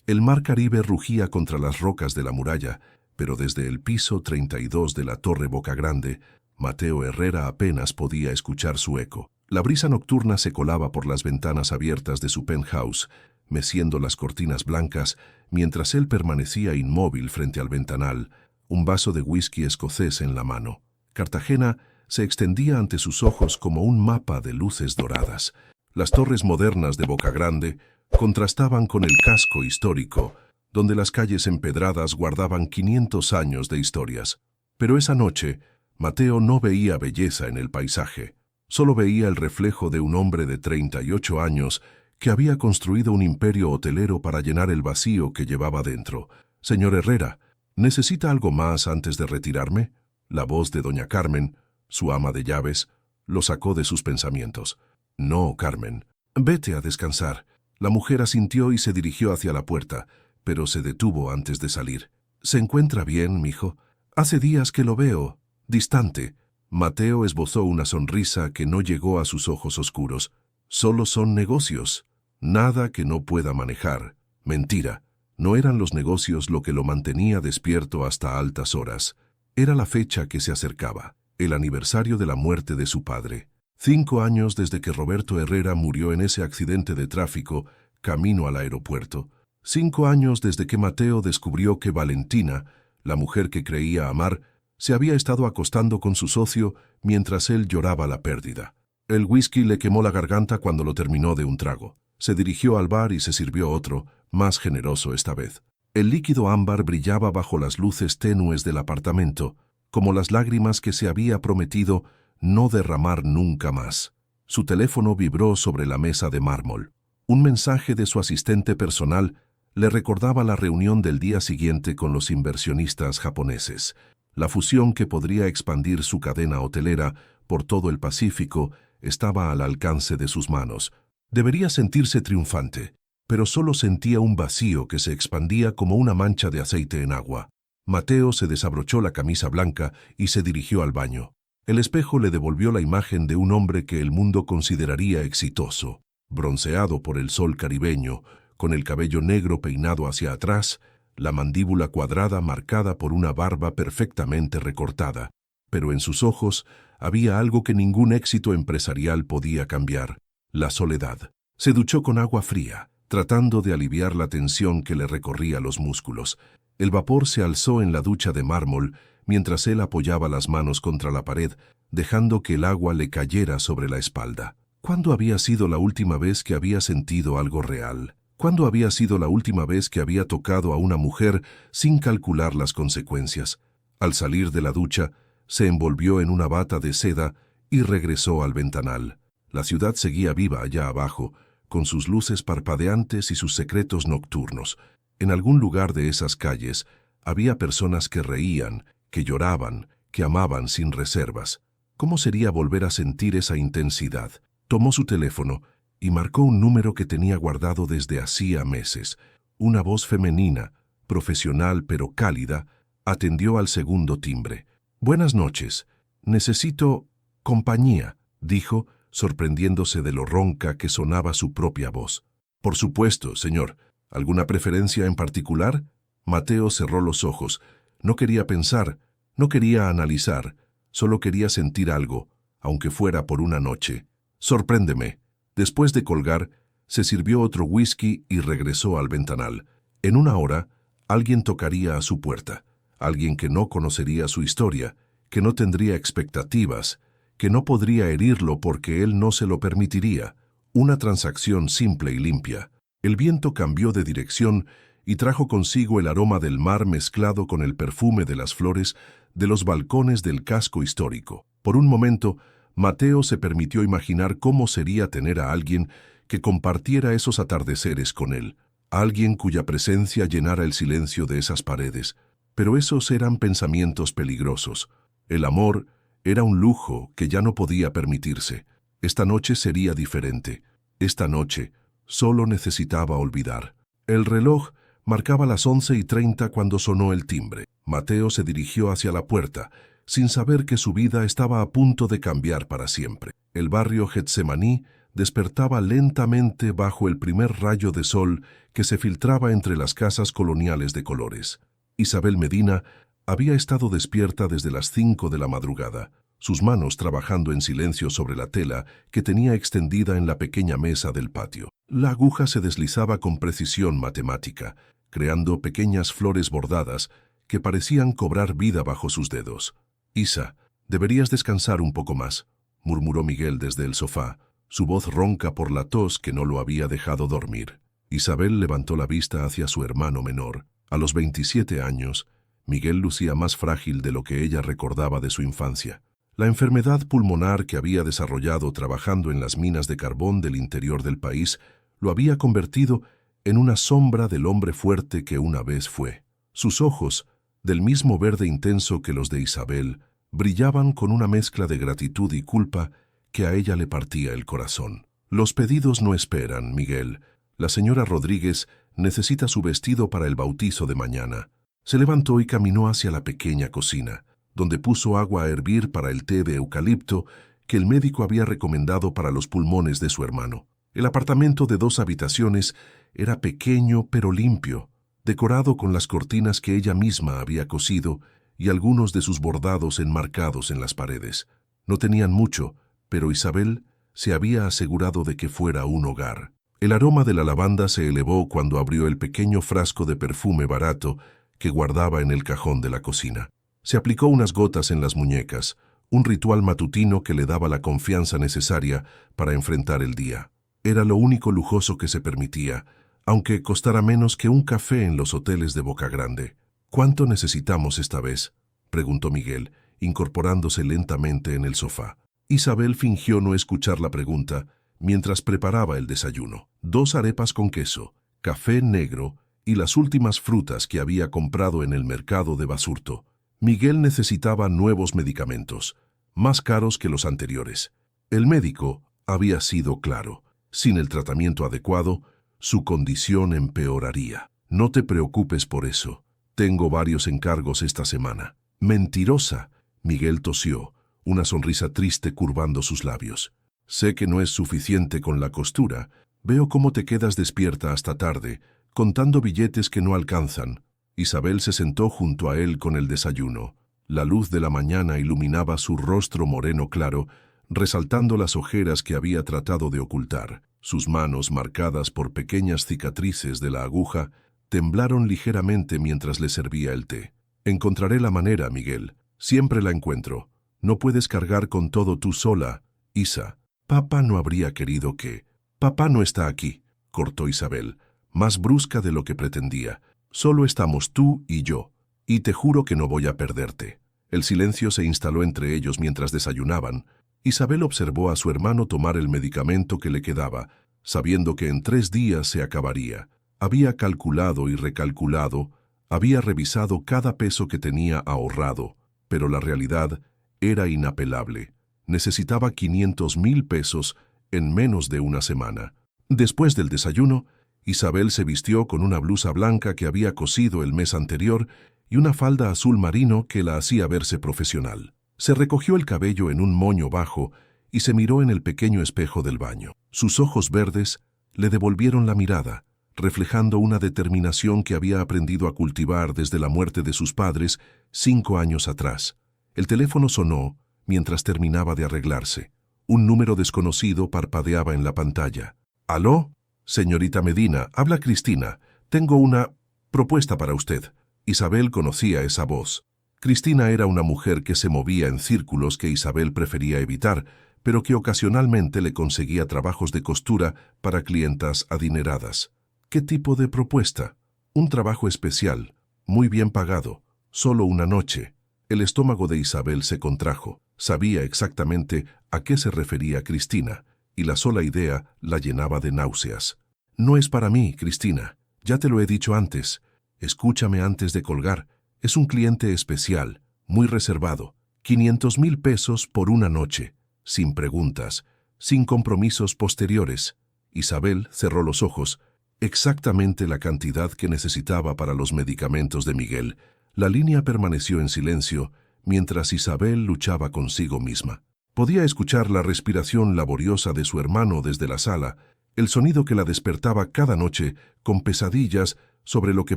El mar Caribe rugía contra las rocas de la muralla, pero desde el piso 32 de la Torre Boca Grande, Mateo Herrera apenas podía escuchar su eco. La brisa nocturna se colaba por las ventanas abiertas de su penthouse, meciendo las cortinas blancas, mientras él permanecía inmóvil frente al ventanal, un vaso de whisky escocés en la mano. Cartagena se extendía ante sus ojos como un mapa de luces doradas. Las torres modernas de Boca Grande contrastaban con el casco histórico, donde las calles empedradas guardaban 500 años de historias. Pero esa noche, Mateo no veía belleza en el paisaje. Solo veía el reflejo de un hombre de 38 años que había construido un imperio hotelero para llenar el vacío que llevaba dentro. «Señor Herrera, ¿necesita algo más antes de retirarme?». La voz de doña Carmen, su ama de llaves, lo sacó de sus pensamientos. «No, Carmen. Vete a descansar». La mujer asintió y se dirigió hacia la puerta, pero se detuvo antes de salir. «¿Se encuentra bien, mijo? Hace días que lo veo, distante». Mateo esbozó una sonrisa que no llegó a sus ojos oscuros. «Solo son negocios. Nada que no pueda manejar». Mentira. No eran los negocios lo que lo mantenía despierto hasta altas horas. Era la fecha que se acercaba, el aniversario de la muerte de su padre. 5 años desde que Roberto Herrera murió en ese accidente de tráfico camino al aeropuerto. 5 años desde que Mateo descubrió que Valentina, la mujer que creía amar, se había estado acostando con su socio mientras él lloraba la pérdida. El whisky le quemó la garganta cuando lo terminó de un trago. Se dirigió al bar y se sirvió otro, más generoso esta vez. El líquido ámbar brillaba bajo las luces tenues del apartamento, como las lágrimas que se había prometido no derramar nunca más. Su teléfono vibró sobre la mesa de mármol. Un mensaje de su asistente personal le recordaba la reunión del día siguiente con los inversionistas japoneses. La fusión que podría expandir su cadena hotelera por todo el Pacífico estaba al alcance de sus manos. Debería sentirse triunfante, pero solo sentía un vacío que se expandía como una mancha de aceite en agua. Mateo se desabrochó la camisa blanca y se dirigió al baño. El espejo le devolvió la imagen de un hombre que el mundo consideraría exitoso, bronceado por el sol caribeño, con el cabello negro peinado hacia atrás, la mandíbula cuadrada marcada por una barba perfectamente recortada. Pero en sus ojos había algo que ningún éxito empresarial podía cambiar: la soledad. Se duchó con agua fría, tratando de aliviar la tensión que le recorría los músculos. El vapor se alzó en la ducha de mármol mientras él apoyaba las manos contra la pared, dejando que el agua le cayera sobre la espalda. ¿Cuándo había sido la última vez que había sentido algo real? ¿Cuándo había sido la última vez que había tocado a una mujer sin calcular las consecuencias? Al salir de la ducha, se envolvió en una bata de seda y regresó al ventanal. La ciudad seguía viva allá abajo, con sus luces parpadeantes y sus secretos nocturnos. En algún lugar de esas calles había personas que reían, que lloraban, que amaban sin reservas. ¿Cómo sería volver a sentir esa intensidad? Tomó su teléfono y marcó un número que tenía guardado desde hacía meses. Una voz femenina, profesional pero cálida, atendió al segundo timbre. «Buenas noches. Necesito compañía», dijo, sorprendiéndose de lo ronca que sonaba su propia voz. «Por supuesto, señor. ¿Alguna preferencia en particular?». Mateo cerró los ojos. No quería pensar, no quería analizar, solo quería sentir algo, aunque fuera por una noche. «Sorpréndeme». Después de colgar, se sirvió otro whisky y regresó al ventanal. En una hora, alguien tocaría a su puerta. Alguien que no conocería su historia, que no tendría expectativas, que no podría herirlo porque él no se lo permitiría. Una transacción simple y limpia. El viento cambió de dirección y trajo consigo el aroma del mar mezclado con el perfume de las flores de los balcones del casco histórico. Por un momento, Mateo se permitió imaginar cómo sería tener a alguien que compartiera esos atardeceres con él, alguien cuya presencia llenara el silencio de esas paredes. Pero esos eran pensamientos peligrosos. El amor era un lujo que ya no podía permitirse. Esta noche sería diferente. Esta noche solo necesitaba olvidar. El reloj marcaba las 11:30 cuando sonó el timbre. Mateo se dirigió hacia la puerta, sin saber que su vida estaba a punto de cambiar para siempre. El barrio Getsemaní despertaba lentamente bajo el primer rayo de sol que se filtraba entre las casas coloniales de colores. Isabel Medina había estado despierta desde las 5 de la madrugada, sus manos trabajando en silencio sobre la tela que tenía extendida en la pequeña mesa del patio. La aguja se deslizaba con precisión matemática, creando pequeñas flores bordadas que parecían cobrar vida bajo sus dedos. «Isa, deberías descansar un poco más», murmuró Miguel desde el sofá, su voz ronca por la tos que no lo había dejado dormir. Isabel levantó la vista hacia su hermano menor. A los 27 años, Miguel lucía más frágil de lo que ella recordaba de su infancia. La enfermedad pulmonar que había desarrollado trabajando en las minas de carbón del interior del país lo había convertido en una sombra del hombre fuerte que una vez fue. Sus ojos, del mismo verde intenso que los de Isabel, brillaban con una mezcla de gratitud y culpa que a ella le partía el corazón. «Los pedidos no esperan, Miguel. La señora Rodríguez necesita su vestido para el bautizo de mañana». Se levantó y caminó hacia la pequeña cocina, donde puso agua a hervir para el té de eucalipto que el médico había recomendado para los pulmones de su hermano. El apartamento de 2 habitaciones era pequeño pero limpio, decorado con las cortinas que ella misma había cosido y algunos de sus bordados enmarcados en las paredes. No tenían mucho, pero Isabel se había asegurado de que fuera un hogar. El aroma de la lavanda se elevó cuando abrió el pequeño frasco de perfume barato que guardaba en el cajón de la cocina. Se aplicó unas gotas en las muñecas, un ritual matutino que le daba la confianza necesaria para enfrentar el día. Era lo único lujoso que se permitía, aunque costara menos que un café en los hoteles de Boca Grande. «¿Cuánto necesitamos esta vez?», preguntó Miguel, incorporándose lentamente en el sofá. Isabel fingió no escuchar la pregunta mientras preparaba el desayuno. 2 arepas con queso, café negro y las últimas frutas que había comprado en el mercado de Basurto. Miguel necesitaba nuevos medicamentos, más caros que los anteriores. El médico había sido claro. Sin el tratamiento adecuado, su condición empeoraría. «No te preocupes por eso. Tengo varios encargos esta semana». «Mentirosa», Miguel tosió, una sonrisa triste curvando sus labios. «Sé que no es suficiente con la costura. Veo cómo te quedas despierta hasta tarde, contando billetes que no alcanzan». Isabel se sentó junto a él con el desayuno. La luz de la mañana iluminaba su rostro moreno claro, resaltando las ojeras que había tratado de ocultar. Sus manos, marcadas por pequeñas cicatrices de la aguja, temblaron ligeramente mientras le servía el té. «Encontraré la manera, Miguel. Siempre la encuentro. No puedes cargar con todo tú sola, Isa». «Papá no habría querido que...». «Papá no está aquí», cortó Isabel, más brusca de lo que pretendía. «Solo estamos tú y yo, y te juro que no voy a perderte». El silencio se instaló entre ellos mientras desayunaban. Isabel observó a su hermano tomar el medicamento que le quedaba, sabiendo que en 3 días se acabaría. Había calculado y recalculado, había revisado cada peso que tenía ahorrado, pero la realidad era inapelable. Necesitaba 500,000 pesos en menos de una semana. Después del desayuno, Isabel se vistió con una blusa blanca que había cosido el mes anterior y una falda azul marino que la hacía verse profesional. Se recogió el cabello en un moño bajo y se miró en el pequeño espejo del baño. Sus ojos verdes le devolvieron la mirada, reflejando una determinación que había aprendido a cultivar desde la muerte de sus padres 5 años atrás. El teléfono sonó mientras terminaba de arreglarse. Un número desconocido parpadeaba en la pantalla. «¿Aló? Señorita Medina, habla Cristina. Tengo una propuesta para usted». Isabel conocía esa voz. Cristina era una mujer que se movía en círculos que Isabel prefería evitar, pero que ocasionalmente le conseguía trabajos de costura para clientas adineradas. ¿Qué tipo de propuesta? Un trabajo especial, muy bien pagado, solo una noche. El estómago de Isabel se contrajo. Sabía exactamente a qué se refería Cristina, y la sola idea la llenaba de náuseas. «No es para mí, Cristina. Ya te lo he dicho antes. Escúchame antes de colgar. Es un cliente especial, muy reservado. 500,000 pesos por una noche, sin preguntas, sin compromisos posteriores». Isabel cerró los ojos. Exactamente la cantidad que necesitaba para los medicamentos de Miguel. La línea permaneció en silencio mientras Isabel luchaba consigo misma. Podía escuchar la respiración laboriosa de su hermano desde la sala, el sonido que la despertaba cada noche con pesadillas sobre lo que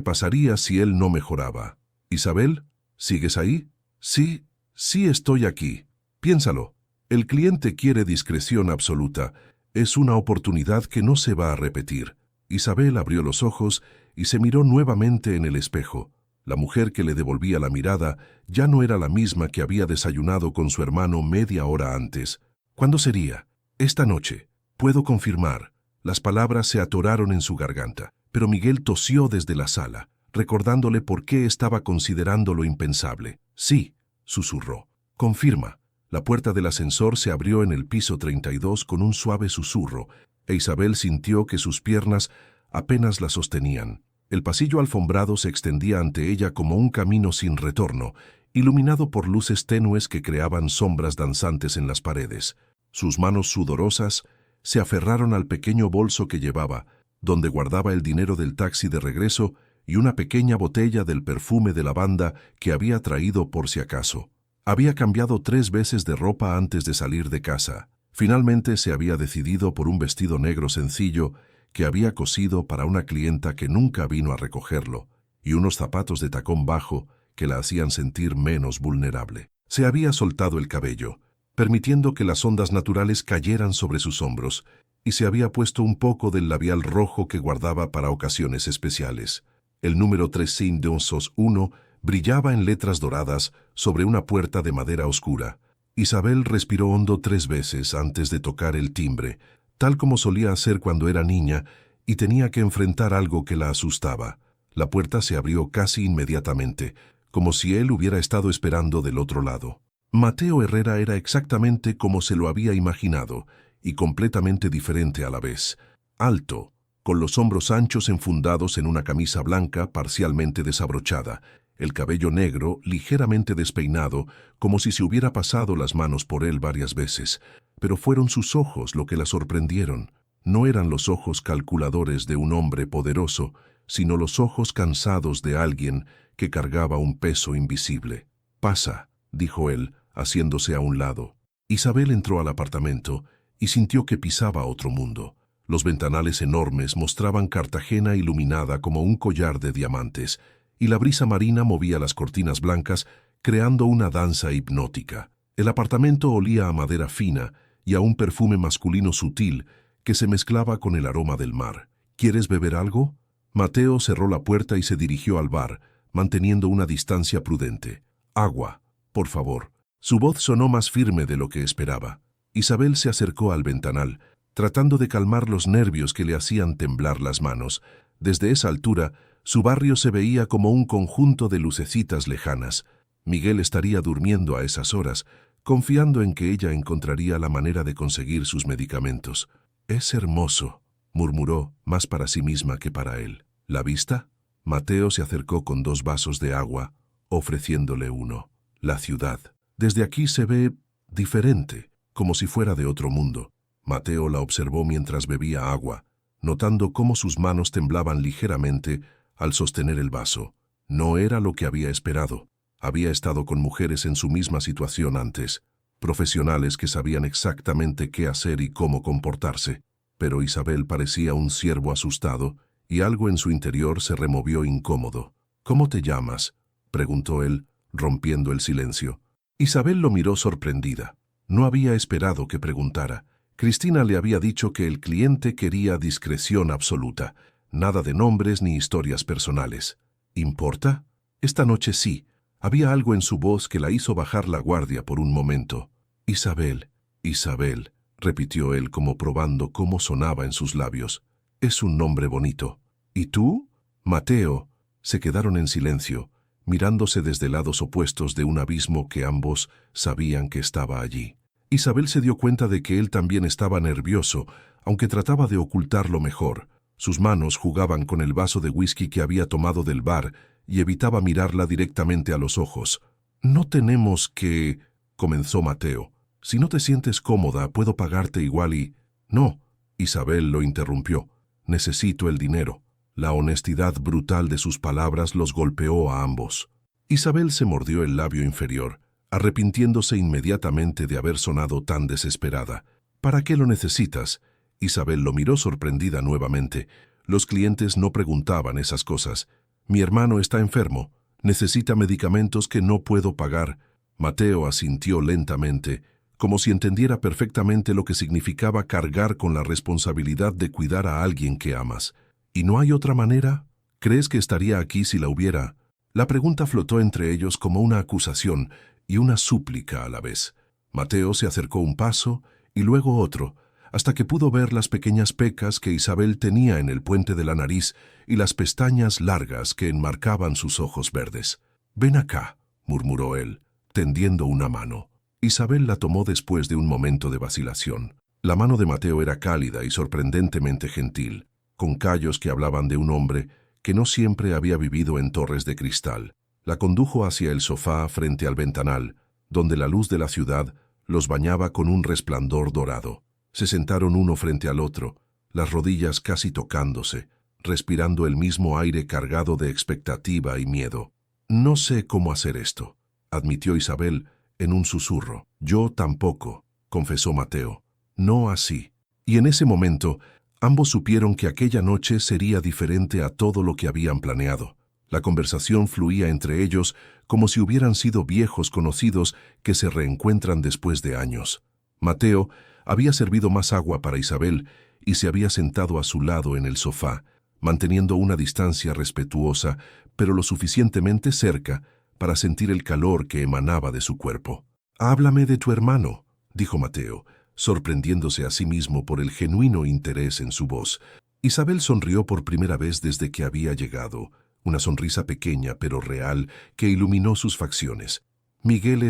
pasaría si él no mejoraba. «Isabel, ¿sigues ahí?» «Sí, sí estoy aquí. Piénsalo. El cliente quiere discreción absoluta. Es una oportunidad que no se va a repetir». Isabel abrió los ojos y se miró nuevamente en el espejo. La mujer que le devolvía la mirada ya no era la misma que había desayunado con su hermano media hora antes. ¿Cuándo sería? Esta noche. Puedo confirmar. Las palabras se atoraron en su garganta, pero Miguel tosió desde la sala, recordándole por qué estaba considerando lo impensable. «Sí», susurró. «Confirma». La puerta del ascensor se abrió en el piso 32 con un suave susurro, e Isabel sintió que sus piernas apenas la sostenían. El pasillo alfombrado se extendía ante ella como un camino sin retorno, iluminado por luces tenues que creaban sombras danzantes en las paredes. Sus manos sudorosas se aferraron al pequeño bolso que llevaba, donde guardaba el dinero del taxi de regreso y una pequeña botella del perfume de lavanda que había traído por si acaso. Había cambiado 3 veces de ropa antes de salir de casa. Finalmente se había decidido por un vestido negro sencillo que había cosido para una clienta que nunca vino a recogerlo, y unos zapatos de tacón bajo que la hacían sentir menos vulnerable. Se había soltado el cabello, permitiendo que las ondas naturales cayeran sobre sus hombros, y se había puesto un poco del labial rojo que guardaba para ocasiones especiales. El número 301 brillaba en letras doradas sobre una puerta de madera oscura. Isabel respiró hondo 3 veces antes de tocar el timbre, tal como solía hacer cuando era niña y tenía que enfrentar algo que la asustaba. La puerta se abrió casi inmediatamente, como si él hubiera estado esperando del otro lado. Mateo Herrera era exactamente como se lo había imaginado, y completamente diferente a la vez. Alto, con los hombros anchos enfundados en una camisa blanca parcialmente desabrochada, el cabello negro ligeramente despeinado, como si se hubiera pasado las manos por él varias veces. Pero fueron sus ojos lo que la sorprendieron. No eran los ojos calculadores de un hombre poderoso, sino los ojos cansados de alguien que cargaba un peso invisible. «Pasa», dijo él, haciéndose a un lado. Isabel entró al apartamento y sintió que pisaba otro mundo. Los ventanales enormes mostraban Cartagena iluminada como un collar de diamantes, y la brisa marina movía las cortinas blancas, creando una danza hipnótica. El apartamento olía a madera fina y a un perfume masculino sutil que se mezclaba con el aroma del mar. «¿Quieres beber algo?» Mateo cerró la puerta y se dirigió al bar, manteniendo una distancia prudente. «Agua, por favor». Su voz sonó más firme de lo que esperaba. Isabel se acercó al ventanal, tratando de calmar los nervios que le hacían temblar las manos. Desde esa altura, su barrio se veía como un conjunto de lucecitas lejanas. Miguel estaría durmiendo a esas horas, confiando en que ella encontraría la manera de conseguir sus medicamentos. «Es hermoso», murmuró, más para sí misma que para él. «¿La vista?» Mateo se acercó con 2 vasos de agua, ofreciéndole uno. «La ciudad. Desde aquí se ve diferente, como si fuera de otro mundo». Mateo la observó mientras bebía agua, notando cómo sus manos temblaban ligeramente al sostener el vaso. No era lo que había esperado. Había estado con mujeres en su misma situación antes, profesionales que sabían exactamente qué hacer y cómo comportarse. Pero Isabel parecía un ciervo asustado, y algo en su interior se removió incómodo. «¿Cómo te llamas?», preguntó él, rompiendo el silencio. Isabel lo miró sorprendida. No había esperado que preguntara. Cristina le había dicho que el cliente quería discreción absoluta, nada de nombres ni historias personales. «¿Importa?» Esta noche sí. Había algo en su voz que la hizo bajar la guardia por un momento. «Isabel, Isabel», repitió él como probando cómo sonaba en sus labios. «Es un nombre bonito». «¿Y tú?» Mateo. Se quedaron en silencio, mirándose desde lados opuestos de un abismo que ambos sabían que estaba allí. Isabel se dio cuenta de que él también estaba nervioso, aunque trataba de ocultarlo mejor. Sus manos jugaban con el vaso de whisky que había tomado del bar y evitaba mirarla directamente a los ojos. «No tenemos que...», comenzó Mateo. «Si no te sientes cómoda, puedo pagarte igual y...». «No», Isabel lo interrumpió. «Necesito el dinero». La honestidad brutal de sus palabras los golpeó a ambos. Isabel se mordió el labio inferior, arrepintiéndose inmediatamente de haber sonado tan desesperada. ¿Para qué lo necesitas? Isabel lo miró sorprendida nuevamente. Los clientes no preguntaban esas cosas. Mi hermano está enfermo. Necesita medicamentos que no puedo pagar. Mateo asintió lentamente, como si entendiera perfectamente lo que significaba cargar con la responsabilidad de cuidar a alguien que amas. ¿Y no hay otra manera? ¿Crees que estaría aquí si la hubiera? La pregunta flotó entre ellos como una acusación y una súplica a la vez. Mateo se acercó un paso y luego otro, hasta que pudo ver las pequeñas pecas que Isabel tenía en el puente de la nariz y las pestañas largas que enmarcaban sus ojos verdes. «Ven acá», murmuró él, tendiendo una mano. Isabel la tomó después de un momento de vacilación. La mano de Mateo era cálida y sorprendentemente gentil, con callos que hablaban de un hombre que no siempre había vivido en torres de cristal. La condujo hacia el sofá frente al ventanal, donde la luz de la ciudad los bañaba con un resplandor dorado. Se sentaron uno frente al otro, las rodillas casi tocándose, respirando el mismo aire cargado de expectativa y miedo. «No sé cómo hacer esto», admitió Isabel en un susurro. «Yo tampoco», confesó Mateo. «No así». Y en ese momento, ambos supieron que aquella noche sería diferente a todo lo que habían planeado. La conversación fluía entre ellos como si hubieran sido viejos conocidos que se reencuentran después de años. Mateo había servido más agua para Isabel y se había sentado a su lado en el sofá, manteniendo una distancia respetuosa, pero lo suficientemente cerca para sentir el calor que emanaba de su cuerpo. «Háblame de tu hermano», dijo Mateo, sorprendiéndose a sí mismo por el genuino interés en su voz. Isabel sonrió por primera vez desde que había llegado, una sonrisa pequeña pero real que iluminó sus facciones. Miguel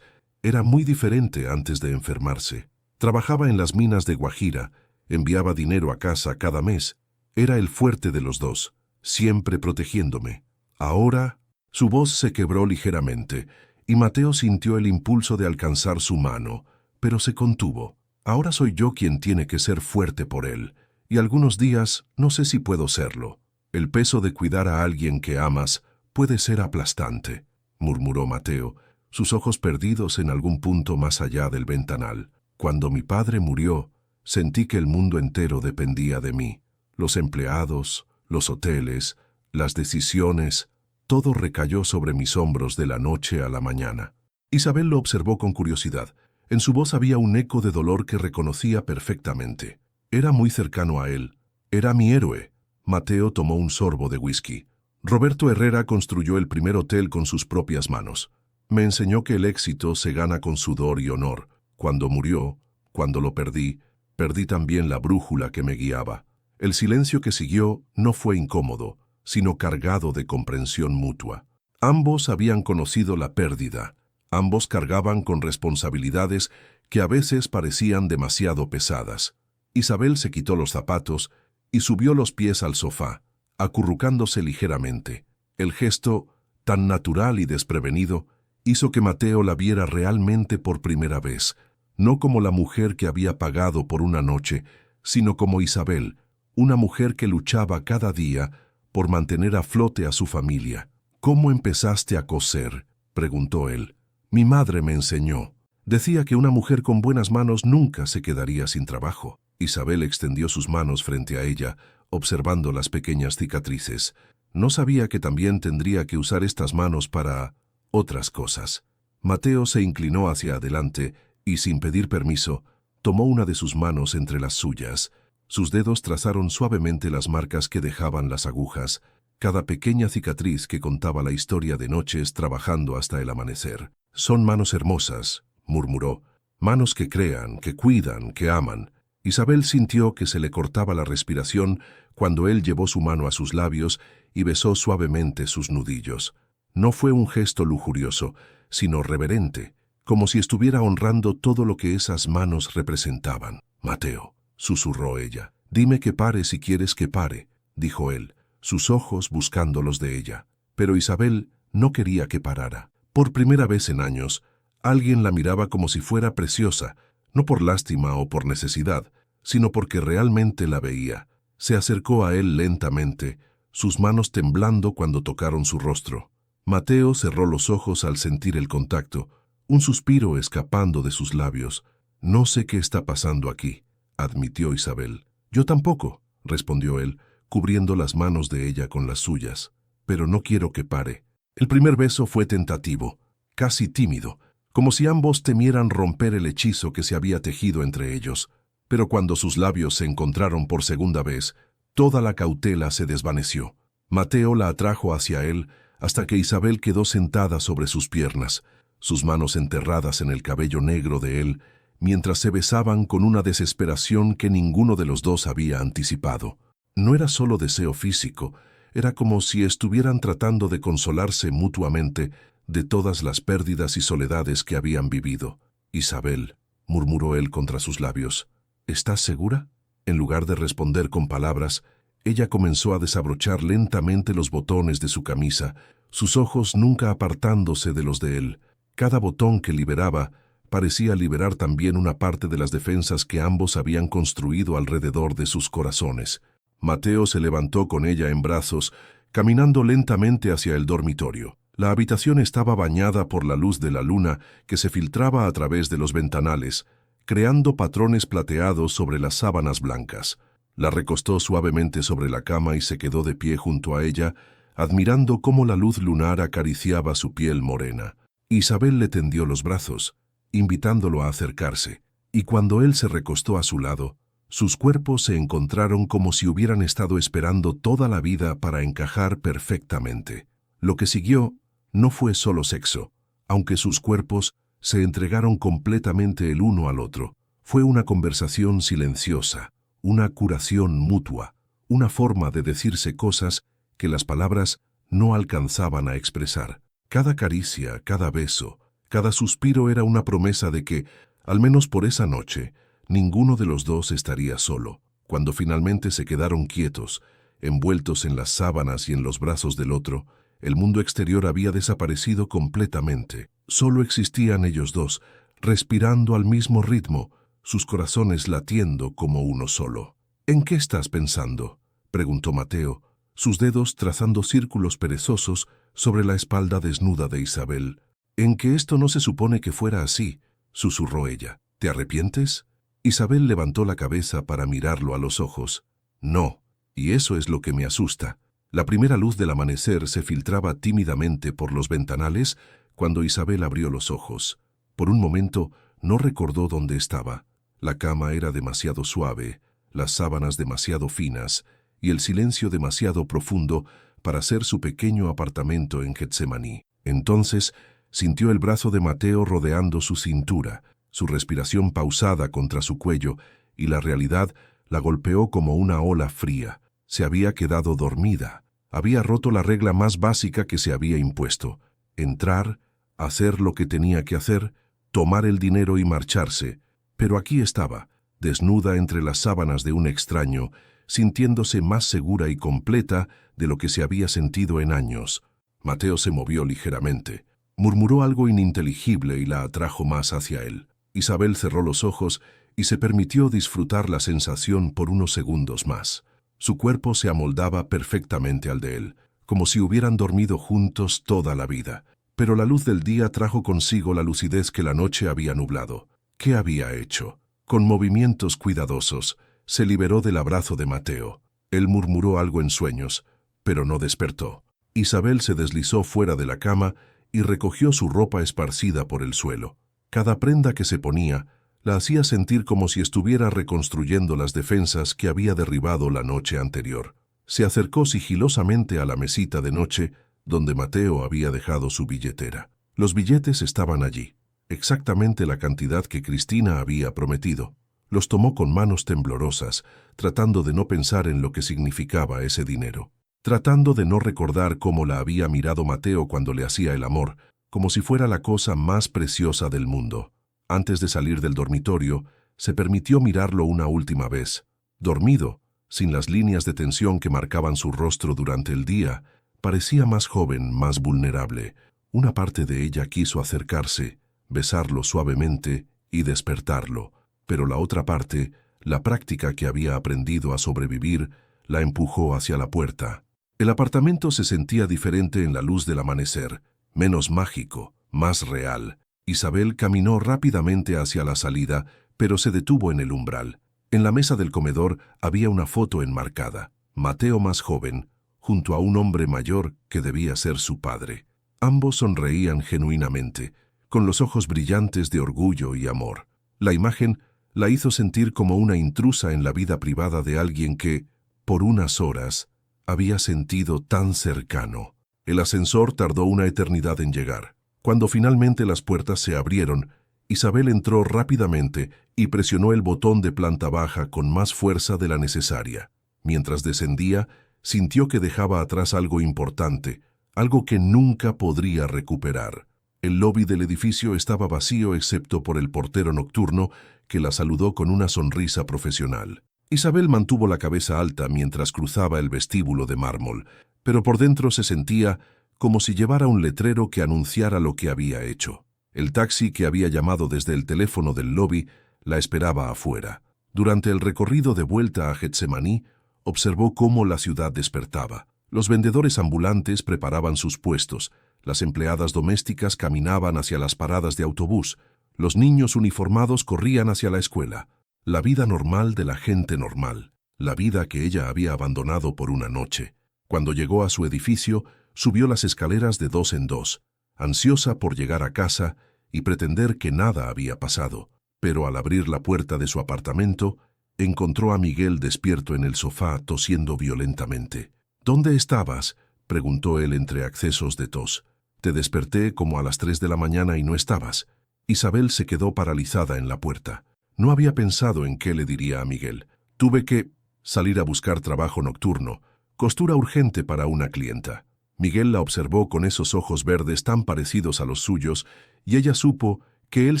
era muy diferente antes de enfermarse. Trabajaba en las minas de Guajira, enviaba dinero a casa cada mes. Era el fuerte de los dos, siempre protegiéndome. Ahora, su voz se quebró ligeramente, y Mateo sintió el impulso de alcanzar su mano, pero se contuvo. Ahora soy yo quien tiene que ser fuerte por él, y algunos días no sé si puedo serlo. El peso de cuidar a alguien que amas puede ser aplastante, murmuró Mateo, sus ojos perdidos en algún punto más allá del ventanal. Cuando mi padre murió, sentí que el mundo entero dependía de mí. Los empleados, los hoteles, las decisiones, todo recayó sobre mis hombros de la noche a la mañana. Isabel lo observó con curiosidad. En su voz había un eco de dolor que reconocía perfectamente. Era muy cercano a él. Era mi héroe. Mateo tomó un sorbo de whisky. Roberto Herrera construyó el primer hotel con sus propias manos. Me enseñó que el éxito se gana con sudor y honor. Cuando murió, cuando lo perdí, perdí también la brújula que me guiaba. El silencio que siguió no fue incómodo, sino cargado de comprensión mutua. Ambos habían conocido la pérdida. Ambos cargaban con responsabilidades que a veces parecían demasiado pesadas. Isabel se quitó los zapatos y subió los pies al sofá, acurrucándose ligeramente. El gesto, tan natural y desprevenido, hizo que Mateo la viera realmente por primera vez, no como la mujer que había pagado por una noche, sino como Isabel, una mujer que luchaba cada día por mantener a flote a su familia. «¿Cómo empezaste a coser?», preguntó él. «Mi madre me enseñó. Decía que una mujer con buenas manos nunca se quedaría sin trabajo». Isabel extendió sus manos frente a ella, observando las pequeñas cicatrices. No sabía que también tendría que usar estas manos para otras cosas. Mateo se inclinó hacia adelante y, sin pedir permiso, tomó una de sus manos entre las suyas. Sus dedos trazaron suavemente las marcas que dejaban las agujas, cada pequeña cicatriz que contaba la historia de noches trabajando hasta el amanecer. «Son manos hermosas», murmuró, «manos que crean, que cuidan, que aman». Isabel sintió que se le cortaba la respiración cuando él llevó su mano a sus labios y besó suavemente sus nudillos. No fue un gesto lujurioso, sino reverente, como si estuviera honrando todo lo que esas manos representaban. «Mateo», susurró ella. «Dime que pare si quieres que pare», dijo él, sus ojos buscando los de ella. Pero Isabel no quería que parara. Por primera vez en años, alguien la miraba como si fuera preciosa, no por lástima o por necesidad, sino porque realmente la veía. Se acercó a él lentamente, sus manos temblando cuando tocaron su rostro. Mateo cerró los ojos al sentir el contacto, un suspiro escapando de sus labios. «No sé qué está pasando aquí», admitió Isabel. «Yo tampoco», respondió él, cubriendo las manos de ella con las suyas. «Pero no quiero que pare». El primer beso fue tentativo, casi tímido, como si ambos temieran romper el hechizo que se había tejido entre ellos. Pero cuando sus labios se encontraron por segunda vez, toda la cautela se desvaneció. Mateo la atrajo hacia él hasta que Isabel quedó sentada sobre sus piernas, sus manos enterradas en el cabello negro de él, mientras se besaban con una desesperación que ninguno de los dos había anticipado. No era solo deseo físico, era como si estuvieran tratando de consolarse mutuamente de todas las pérdidas y soledades que habían vivido. «Isabel», murmuró él contra sus labios, «¿estás segura?». En lugar de responder con palabras, ella comenzó a desabrochar lentamente los botones de su camisa, sus ojos nunca apartándose de los de él. Cada botón que liberaba parecía liberar también una parte de las defensas que ambos habían construido alrededor de sus corazones. Mateo se levantó con ella en brazos, caminando lentamente hacia el dormitorio. La habitación estaba bañada por la luz de la luna que se filtraba a través de los ventanales, creando patrones plateados sobre las sábanas blancas. La recostó suavemente sobre la cama y se quedó de pie junto a ella, admirando cómo la luz lunar acariciaba su piel morena. Isabel le tendió los brazos, invitándolo a acercarse, y cuando él se recostó a su lado, sus cuerpos se encontraron como si hubieran estado esperando toda la vida para encajar perfectamente. Lo que siguió no fue solo sexo, aunque sus cuerpos se entregaron completamente el uno al otro. Fue una conversación silenciosa, una curación mutua, una forma de decirse cosas que las palabras no alcanzaban a expresar. Cada caricia, cada beso, cada suspiro era una promesa de que, al menos por esa noche, ninguno de los dos estaría solo. Cuando finalmente se quedaron quietos, envueltos en las sábanas y en los brazos del otro, el mundo exterior había desaparecido completamente. Solo existían ellos dos, respirando al mismo ritmo, sus corazones latiendo como uno solo. «¿En qué estás pensando?», preguntó Mateo, sus dedos trazando círculos perezosos sobre la espalda desnuda de Isabel. «En que esto no se supone que fuera así», susurró ella. «¿Te arrepientes?». Isabel levantó la cabeza para mirarlo a los ojos. «No, y eso es lo que me asusta». La primera luz del amanecer se filtraba tímidamente por los ventanales cuando Isabel abrió los ojos. Por un momento no recordó dónde estaba. La cama era demasiado suave, las sábanas demasiado finas y el silencio demasiado profundo para ser su pequeño apartamento en Getsemaní. Entonces sintió el brazo de Mateo rodeando su cintura, su respiración pausada contra su cuello, y la realidad la golpeó como una ola fría. Se había quedado dormida. Había roto la regla más básica que se había impuesto: entrar, hacer lo que tenía que hacer, tomar el dinero y marcharse. Pero aquí estaba, desnuda entre las sábanas de un extraño, sintiéndose más segura y completa de lo que se había sentido en años. Mateo se movió ligeramente. Murmuró algo ininteligible y la atrajo más hacia él. Isabel cerró los ojos y se permitió disfrutar la sensación por unos segundos más. Su cuerpo se amoldaba perfectamente al de él, como si hubieran dormido juntos toda la vida. Pero la luz del día trajo consigo la lucidez que la noche había nublado. ¿Qué había hecho? Con movimientos cuidadosos, se liberó del abrazo de Mateo. Él murmuró algo en sueños, pero no despertó. Isabel se deslizó fuera de la cama y recogió su ropa esparcida por el suelo. Cada prenda que se ponía la hacía sentir como si estuviera reconstruyendo las defensas que había derribado la noche anterior. Se acercó sigilosamente a la mesita de noche donde Mateo había dejado su billetera. Los billetes estaban allí, exactamente la cantidad que Cristina había prometido. Los tomó con manos temblorosas, tratando de no pensar en lo que significaba ese dinero. Tratando de no recordar cómo la había mirado Mateo cuando le hacía el amor, como si fuera la cosa más preciosa del mundo. Antes de salir del dormitorio, se permitió mirarlo una última vez. Dormido, sin las líneas de tensión que marcaban su rostro durante el día, parecía más joven, más vulnerable. Una parte de ella quiso acercarse, besarlo suavemente y despertarlo, pero la otra parte, la práctica que había aprendido a sobrevivir, la empujó hacia la puerta. El apartamento se sentía diferente en la luz del amanecer, menos mágico, más real. Isabel caminó rápidamente hacia la salida, pero se detuvo en el umbral. En la mesa del comedor había una foto enmarcada. Mateo más joven, junto a un hombre mayor que debía ser su padre. Ambos sonreían genuinamente, con los ojos brillantes de orgullo y amor. La imagen la hizo sentir como una intrusa en la vida privada de alguien que, por unas horas, había sentido tan cercano. El ascensor tardó una eternidad en llegar. Cuando finalmente las puertas se abrieron, Isabel entró rápidamente y presionó el botón de planta baja con más fuerza de la necesaria. Mientras descendía, sintió que dejaba atrás algo importante, algo que nunca podría recuperar. El lobby del edificio estaba vacío excepto por el portero nocturno, que la saludó con una sonrisa profesional. Isabel mantuvo la cabeza alta mientras cruzaba el vestíbulo de mármol, pero por dentro se sentía como si llevara un letrero que anunciara lo que había hecho. El taxi que había llamado desde el teléfono del lobby la esperaba afuera. Durante el recorrido de vuelta a Getsemaní, observó cómo la ciudad despertaba. Los vendedores ambulantes preparaban sus puestos, las empleadas domésticas caminaban hacia las paradas de autobús, los niños uniformados corrían hacia la escuela. La vida normal de la gente normal, la vida que ella había abandonado por una noche. Cuando llegó a su edificio, subió las escaleras de dos en dos, ansiosa por llegar a casa y pretender que nada había pasado. Pero al abrir la puerta de su apartamento, encontró a Miguel despierto en el sofá tosiendo violentamente. «¿Dónde estabas?», preguntó él entre accesos de tos. «Te desperté como a las 3 de la mañana y no estabas». Isabel se quedó paralizada en la puerta. No había pensado en qué le diría a Miguel. «Tuve que salir a buscar trabajo nocturno, costura urgente para una clienta». Miguel la observó con esos ojos verdes tan parecidos a los suyos, y ella supo que él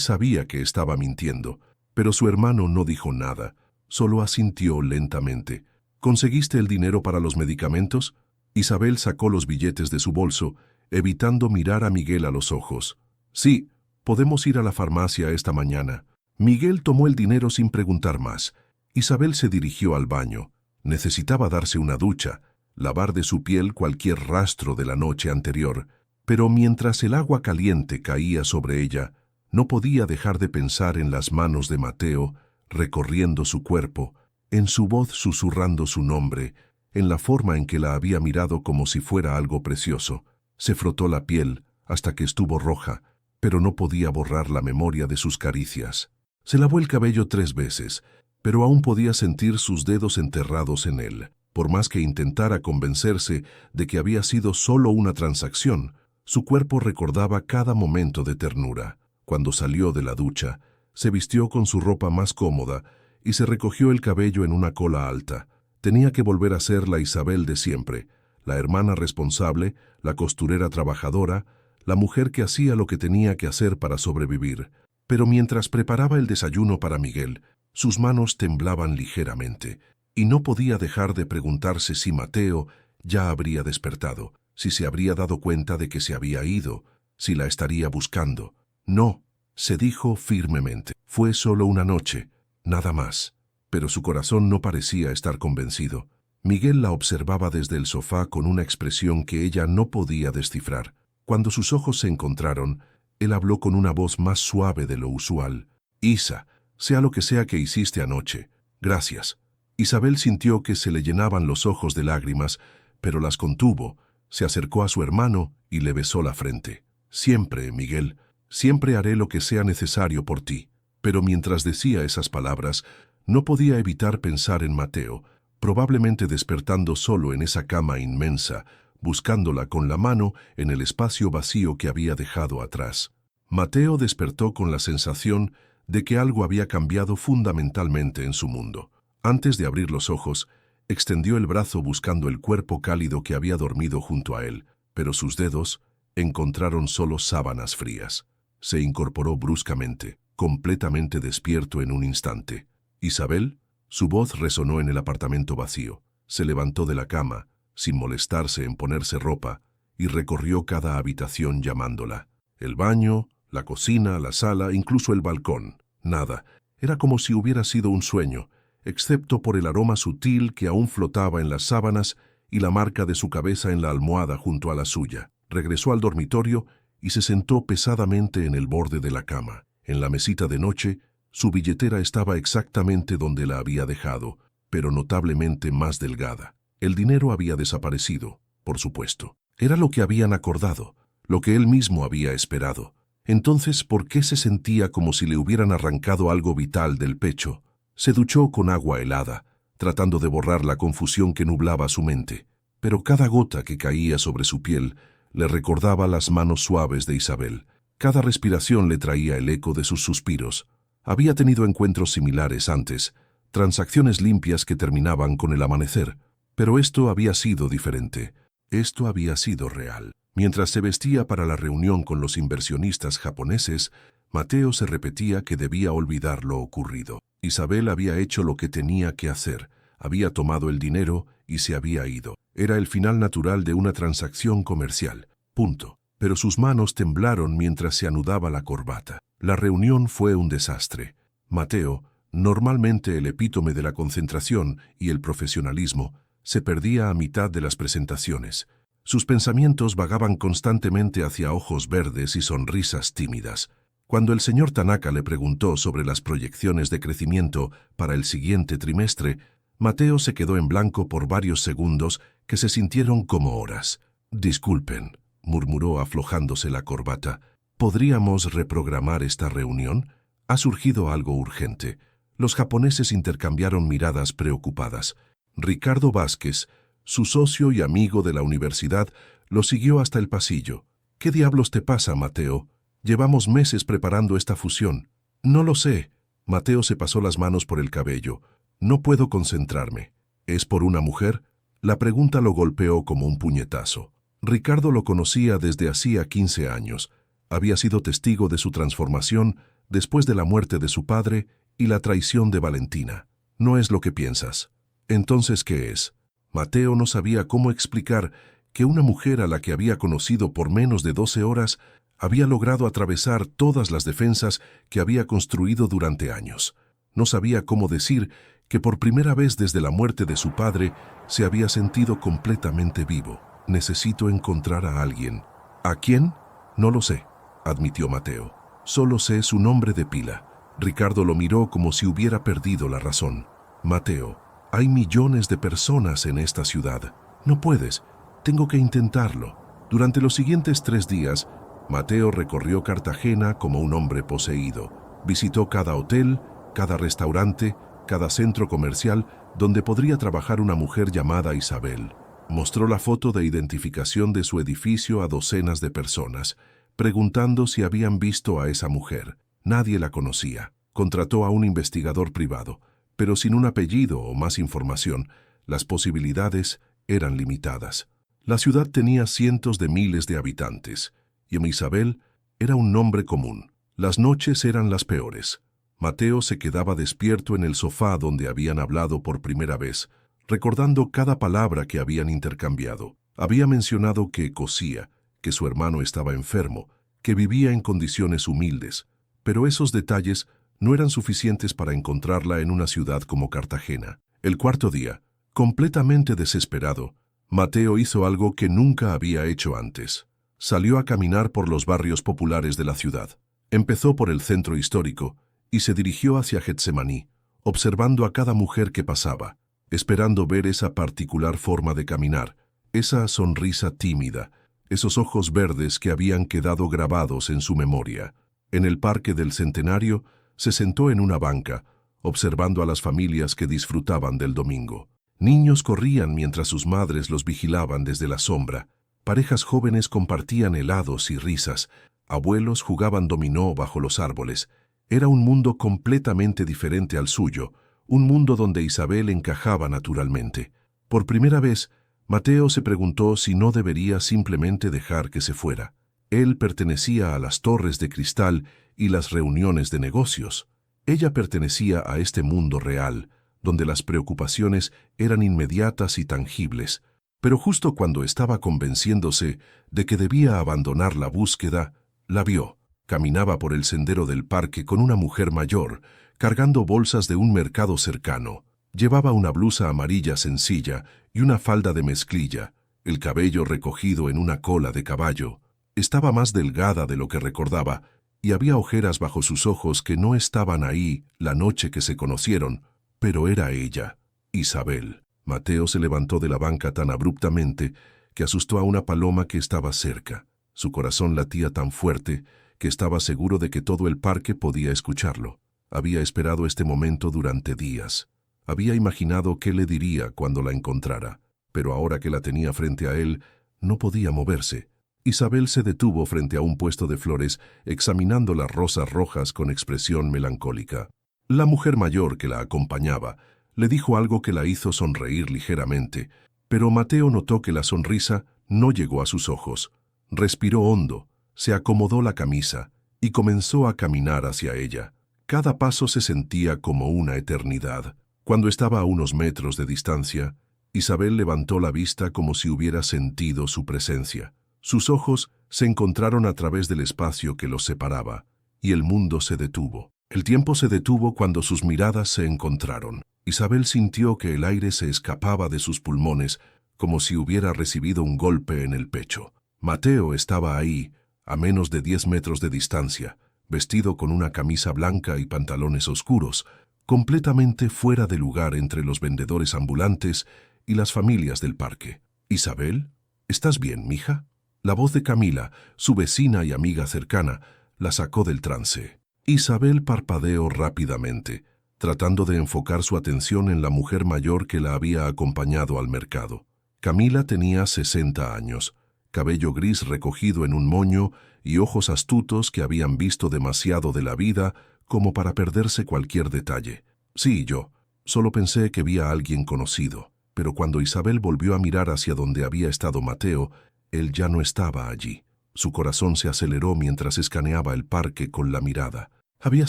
sabía que estaba mintiendo, pero su hermano no dijo nada, solo asintió lentamente. «¿Conseguiste el dinero para los medicamentos?». Isabel sacó los billetes de su bolso, evitando mirar a Miguel a los ojos. «Sí, podemos ir a la farmacia esta mañana». Miguel tomó el dinero sin preguntar más. Isabel se dirigió al baño. Necesitaba darse una ducha, lavar de su piel cualquier rastro de la noche anterior, pero mientras el agua caliente caía sobre ella, no podía dejar de pensar en las manos de Mateo recorriendo su cuerpo, en su voz susurrando su nombre, en la forma en que la había mirado como si fuera algo precioso. Se frotó la piel hasta que estuvo roja, pero no podía borrar la memoria de sus caricias. Se lavó el cabello 3 veces, pero aún podía sentir sus dedos enterrados en él. Por más que intentara convencerse de que había sido solo una transacción, su cuerpo recordaba cada momento de ternura. Cuando salió de la ducha, se vistió con su ropa más cómoda y se recogió el cabello en una cola alta. Tenía que volver a ser la Isabel de siempre, la hermana responsable, la costurera trabajadora, la mujer que hacía lo que tenía que hacer para sobrevivir. Pero mientras preparaba el desayuno para Miguel, sus manos temblaban ligeramente, y no podía dejar de preguntarse si Mateo ya habría despertado, si se habría dado cuenta de que se había ido, si la estaría buscando. «No», se dijo firmemente. «Fue solo una noche, nada más». Pero su corazón no parecía estar convencido. Miguel la observaba desde el sofá con una expresión que ella no podía descifrar. Cuando sus ojos se encontraron, él habló con una voz más suave de lo usual. «Isa, sea lo que sea que hiciste anoche, gracias». Isabel sintió que se le llenaban los ojos de lágrimas, pero las contuvo. Se acercó a su hermano y le besó la frente. «Siempre, Miguel, siempre haré lo que sea necesario por ti». Pero mientras decía esas palabras, no podía evitar pensar en Mateo, probablemente despertando solo en esa cama inmensa, buscándola con la mano en el espacio vacío que había dejado atrás. Mateo despertó con la sensación de que algo había cambiado fundamentalmente en su mundo. Antes de abrir los ojos, extendió el brazo buscando el cuerpo cálido que había dormido junto a él, pero sus dedos encontraron solo sábanas frías. Se incorporó bruscamente, completamente despierto en un instante. «¿Isabel?». Su voz resonó en el apartamento vacío. Se levantó de la cama, sin molestarse en ponerse ropa, y recorrió cada habitación llamándola. El baño, la cocina, la sala, incluso el balcón. Nada. Era como si hubiera sido un sueño, excepto por el aroma sutil que aún flotaba en las sábanas y la marca de su cabeza en la almohada junto a la suya. Regresó al dormitorio y se sentó pesadamente en el borde de la cama. En la mesita de noche, su billetera estaba exactamente donde la había dejado, pero notablemente más delgada. El dinero había desaparecido, por supuesto. Era lo que habían acordado, lo que él mismo había esperado. Entonces, ¿por qué se sentía como si le hubieran arrancado algo vital del pecho? Se duchó con agua helada, tratando de borrar la confusión que nublaba su mente. Pero cada gota que caía sobre su piel le recordaba las manos suaves de Isabel. Cada respiración le traía el eco de sus suspiros. Había tenido encuentros similares antes, transacciones limpias que terminaban con el amanecer. Pero esto había sido diferente. Esto había sido real. Mientras se vestía para la reunión con los inversionistas japoneses, Mateo se repetía que debía olvidar lo ocurrido. Isabel había hecho lo que tenía que hacer. Había tomado el dinero y se había ido. Era el final natural de una transacción comercial. Punto. Pero sus manos temblaron mientras se anudaba la corbata. La reunión fue un desastre. Mateo, normalmente el epítome de la concentración y el profesionalismo, se perdía a mitad de las presentaciones. Sus pensamientos vagaban constantemente hacia ojos verdes y sonrisas tímidas. Cuando el señor Tanaka le preguntó sobre las proyecciones de crecimiento para el siguiente trimestre, Mateo se quedó en blanco por varios segundos que se sintieron como horas. «Disculpen», murmuró aflojándose la corbata. «¿Podríamos reprogramar esta reunión? Ha surgido algo urgente». Los japoneses intercambiaron miradas preocupadas. Ricardo Vázquez, su socio y amigo de la universidad, lo siguió hasta el pasillo. «¿Qué diablos te pasa, Mateo? Llevamos meses preparando esta fusión». «No lo sé». Mateo se pasó las manos por el cabello. «No puedo concentrarme». «¿Es por una mujer?» La pregunta lo golpeó como un puñetazo. Ricardo lo conocía desde hacía 15 años. Había sido testigo de su transformación después de la muerte de su padre y la traición de Valentina. «No es lo que piensas». «¿Entonces qué es?» Mateo no sabía cómo explicar que una mujer a la que había conocido por menos de 12 horas había logrado atravesar todas las defensas que había construido durante años. No sabía cómo decir que por primera vez desde la muerte de su padre se había sentido completamente vivo. «Necesito encontrar a alguien». «¿A quién?» «No lo sé», admitió Mateo. «Solo sé su nombre de pila». Ricardo lo miró como si hubiera perdido la razón. «Mateo, hay millones de personas en esta ciudad. No puedes. Tengo que intentarlo». Durante los siguientes 3 días, Mateo recorrió Cartagena como un hombre poseído. Visitó cada hotel, cada restaurante, cada centro comercial donde podría trabajar una mujer llamada Isabel. Mostró la foto de identificación de su edificio a docenas de personas, preguntando si habían visto a esa mujer. Nadie la conocía. Contrató a un investigador privado, pero sin un apellido o más información, las posibilidades eran limitadas. La ciudad tenía cientos de miles de habitantes, y Isabel era un nombre común. Las noches eran las peores. Mateo se quedaba despierto en el sofá donde habían hablado por primera vez, recordando cada palabra que habían intercambiado. Había mencionado que cosía, que su hermano estaba enfermo, que vivía en condiciones humildes, pero esos detalles no eran suficientes para encontrarla en una ciudad como Cartagena. El cuarto día, completamente desesperado, Mateo hizo algo que nunca había hecho antes. Salió a caminar por los barrios populares de la ciudad. Empezó por el centro histórico y se dirigió hacia Getsemaní, observando a cada mujer que pasaba, esperando ver esa particular forma de caminar, esa sonrisa tímida, esos ojos verdes que habían quedado grabados en su memoria. En el Parque del Centenario, se sentó en una banca, observando a las familias que disfrutaban del domingo. Niños corrían mientras sus madres los vigilaban desde la sombra. Parejas jóvenes compartían helados y risas. Abuelos jugaban dominó bajo los árboles. Era un mundo completamente diferente al suyo, un mundo donde Isabel encajaba naturalmente. Por primera vez, Mateo se preguntó si no debería simplemente dejar que se fuera. Él pertenecía a las torres de cristal y las reuniones de negocios. Ella pertenecía a este mundo real, donde las preocupaciones eran inmediatas y tangibles. Pero justo cuando estaba convenciéndose de que debía abandonar la búsqueda, la vio. Caminaba por el sendero del parque con una mujer mayor, cargando bolsas de un mercado cercano. Llevaba una blusa amarilla sencilla y una falda de mezclilla, el cabello recogido en una cola de caballo. Estaba más delgada de lo que recordaba, y había ojeras bajo sus ojos que no estaban ahí la noche que se conocieron, pero era ella, Isabel. Mateo se levantó de la banca tan abruptamente que asustó a una paloma que estaba cerca. Su corazón latía tan fuerte que estaba seguro de que todo el parque podía escucharlo. Había esperado este momento durante días. Había imaginado qué le diría cuando la encontrara, pero ahora que la tenía frente a él, no podía moverse. Isabel se detuvo frente a un puesto de flores, examinando las rosas rojas con expresión melancólica. La mujer mayor que la acompañaba le dijo algo que la hizo sonreír ligeramente, pero Mateo notó que la sonrisa no llegó a sus ojos. Respiró hondo, se acomodó la camisa y comenzó a caminar hacia ella. Cada paso se sentía como una eternidad. Cuando estaba a unos metros de distancia, Isabel levantó la vista como si hubiera sentido su presencia. Sus ojos se encontraron a través del espacio que los separaba, y el mundo se detuvo. El tiempo se detuvo cuando sus miradas se encontraron. Isabel sintió que el aire se escapaba de sus pulmones, como si hubiera recibido un golpe en el pecho. Mateo estaba ahí, a menos de 10 metros de distancia, vestido con una camisa blanca y pantalones oscuros, completamente fuera de lugar entre los vendedores ambulantes y las familias del parque. «Isabel, ¿estás bien, mija?». La voz de Camila, su vecina y amiga cercana, la sacó del trance. Isabel parpadeó rápidamente, tratando de enfocar su atención en la mujer mayor que la había acompañado al mercado. Camila tenía 60 años, cabello gris recogido en un moño y ojos astutos que habían visto demasiado de la vida como para perderse cualquier detalle. «Sí, yo. Solo pensé que vi a alguien conocido». Pero cuando Isabel volvió a mirar hacia donde había estado Mateo, él ya no estaba allí. Su corazón se aceleró mientras escaneaba el parque con la mirada. Había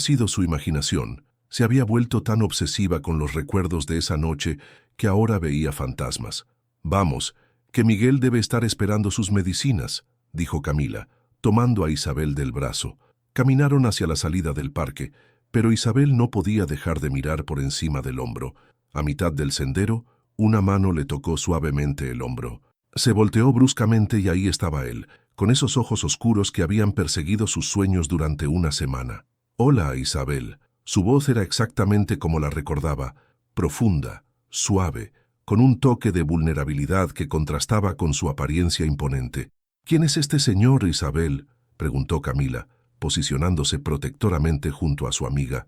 sido su imaginación. Se había vuelto tan obsesiva con los recuerdos de esa noche que ahora veía fantasmas. «Vamos, que Miguel debe estar esperando sus medicinas», dijo Camila, tomando a Isabel del brazo. Caminaron hacia la salida del parque, pero Isabel no podía dejar de mirar por encima del hombro. A mitad del sendero, una mano le tocó suavemente el hombro. Se volteó bruscamente y ahí estaba él, con esos ojos oscuros que habían perseguido sus sueños durante una semana. «Hola, Isabel». Su voz era exactamente como la recordaba, profunda, suave, con un toque de vulnerabilidad que contrastaba con su apariencia imponente. «¿Quién es este señor, Isabel?», preguntó Camila, posicionándose protectoramente junto a su amiga.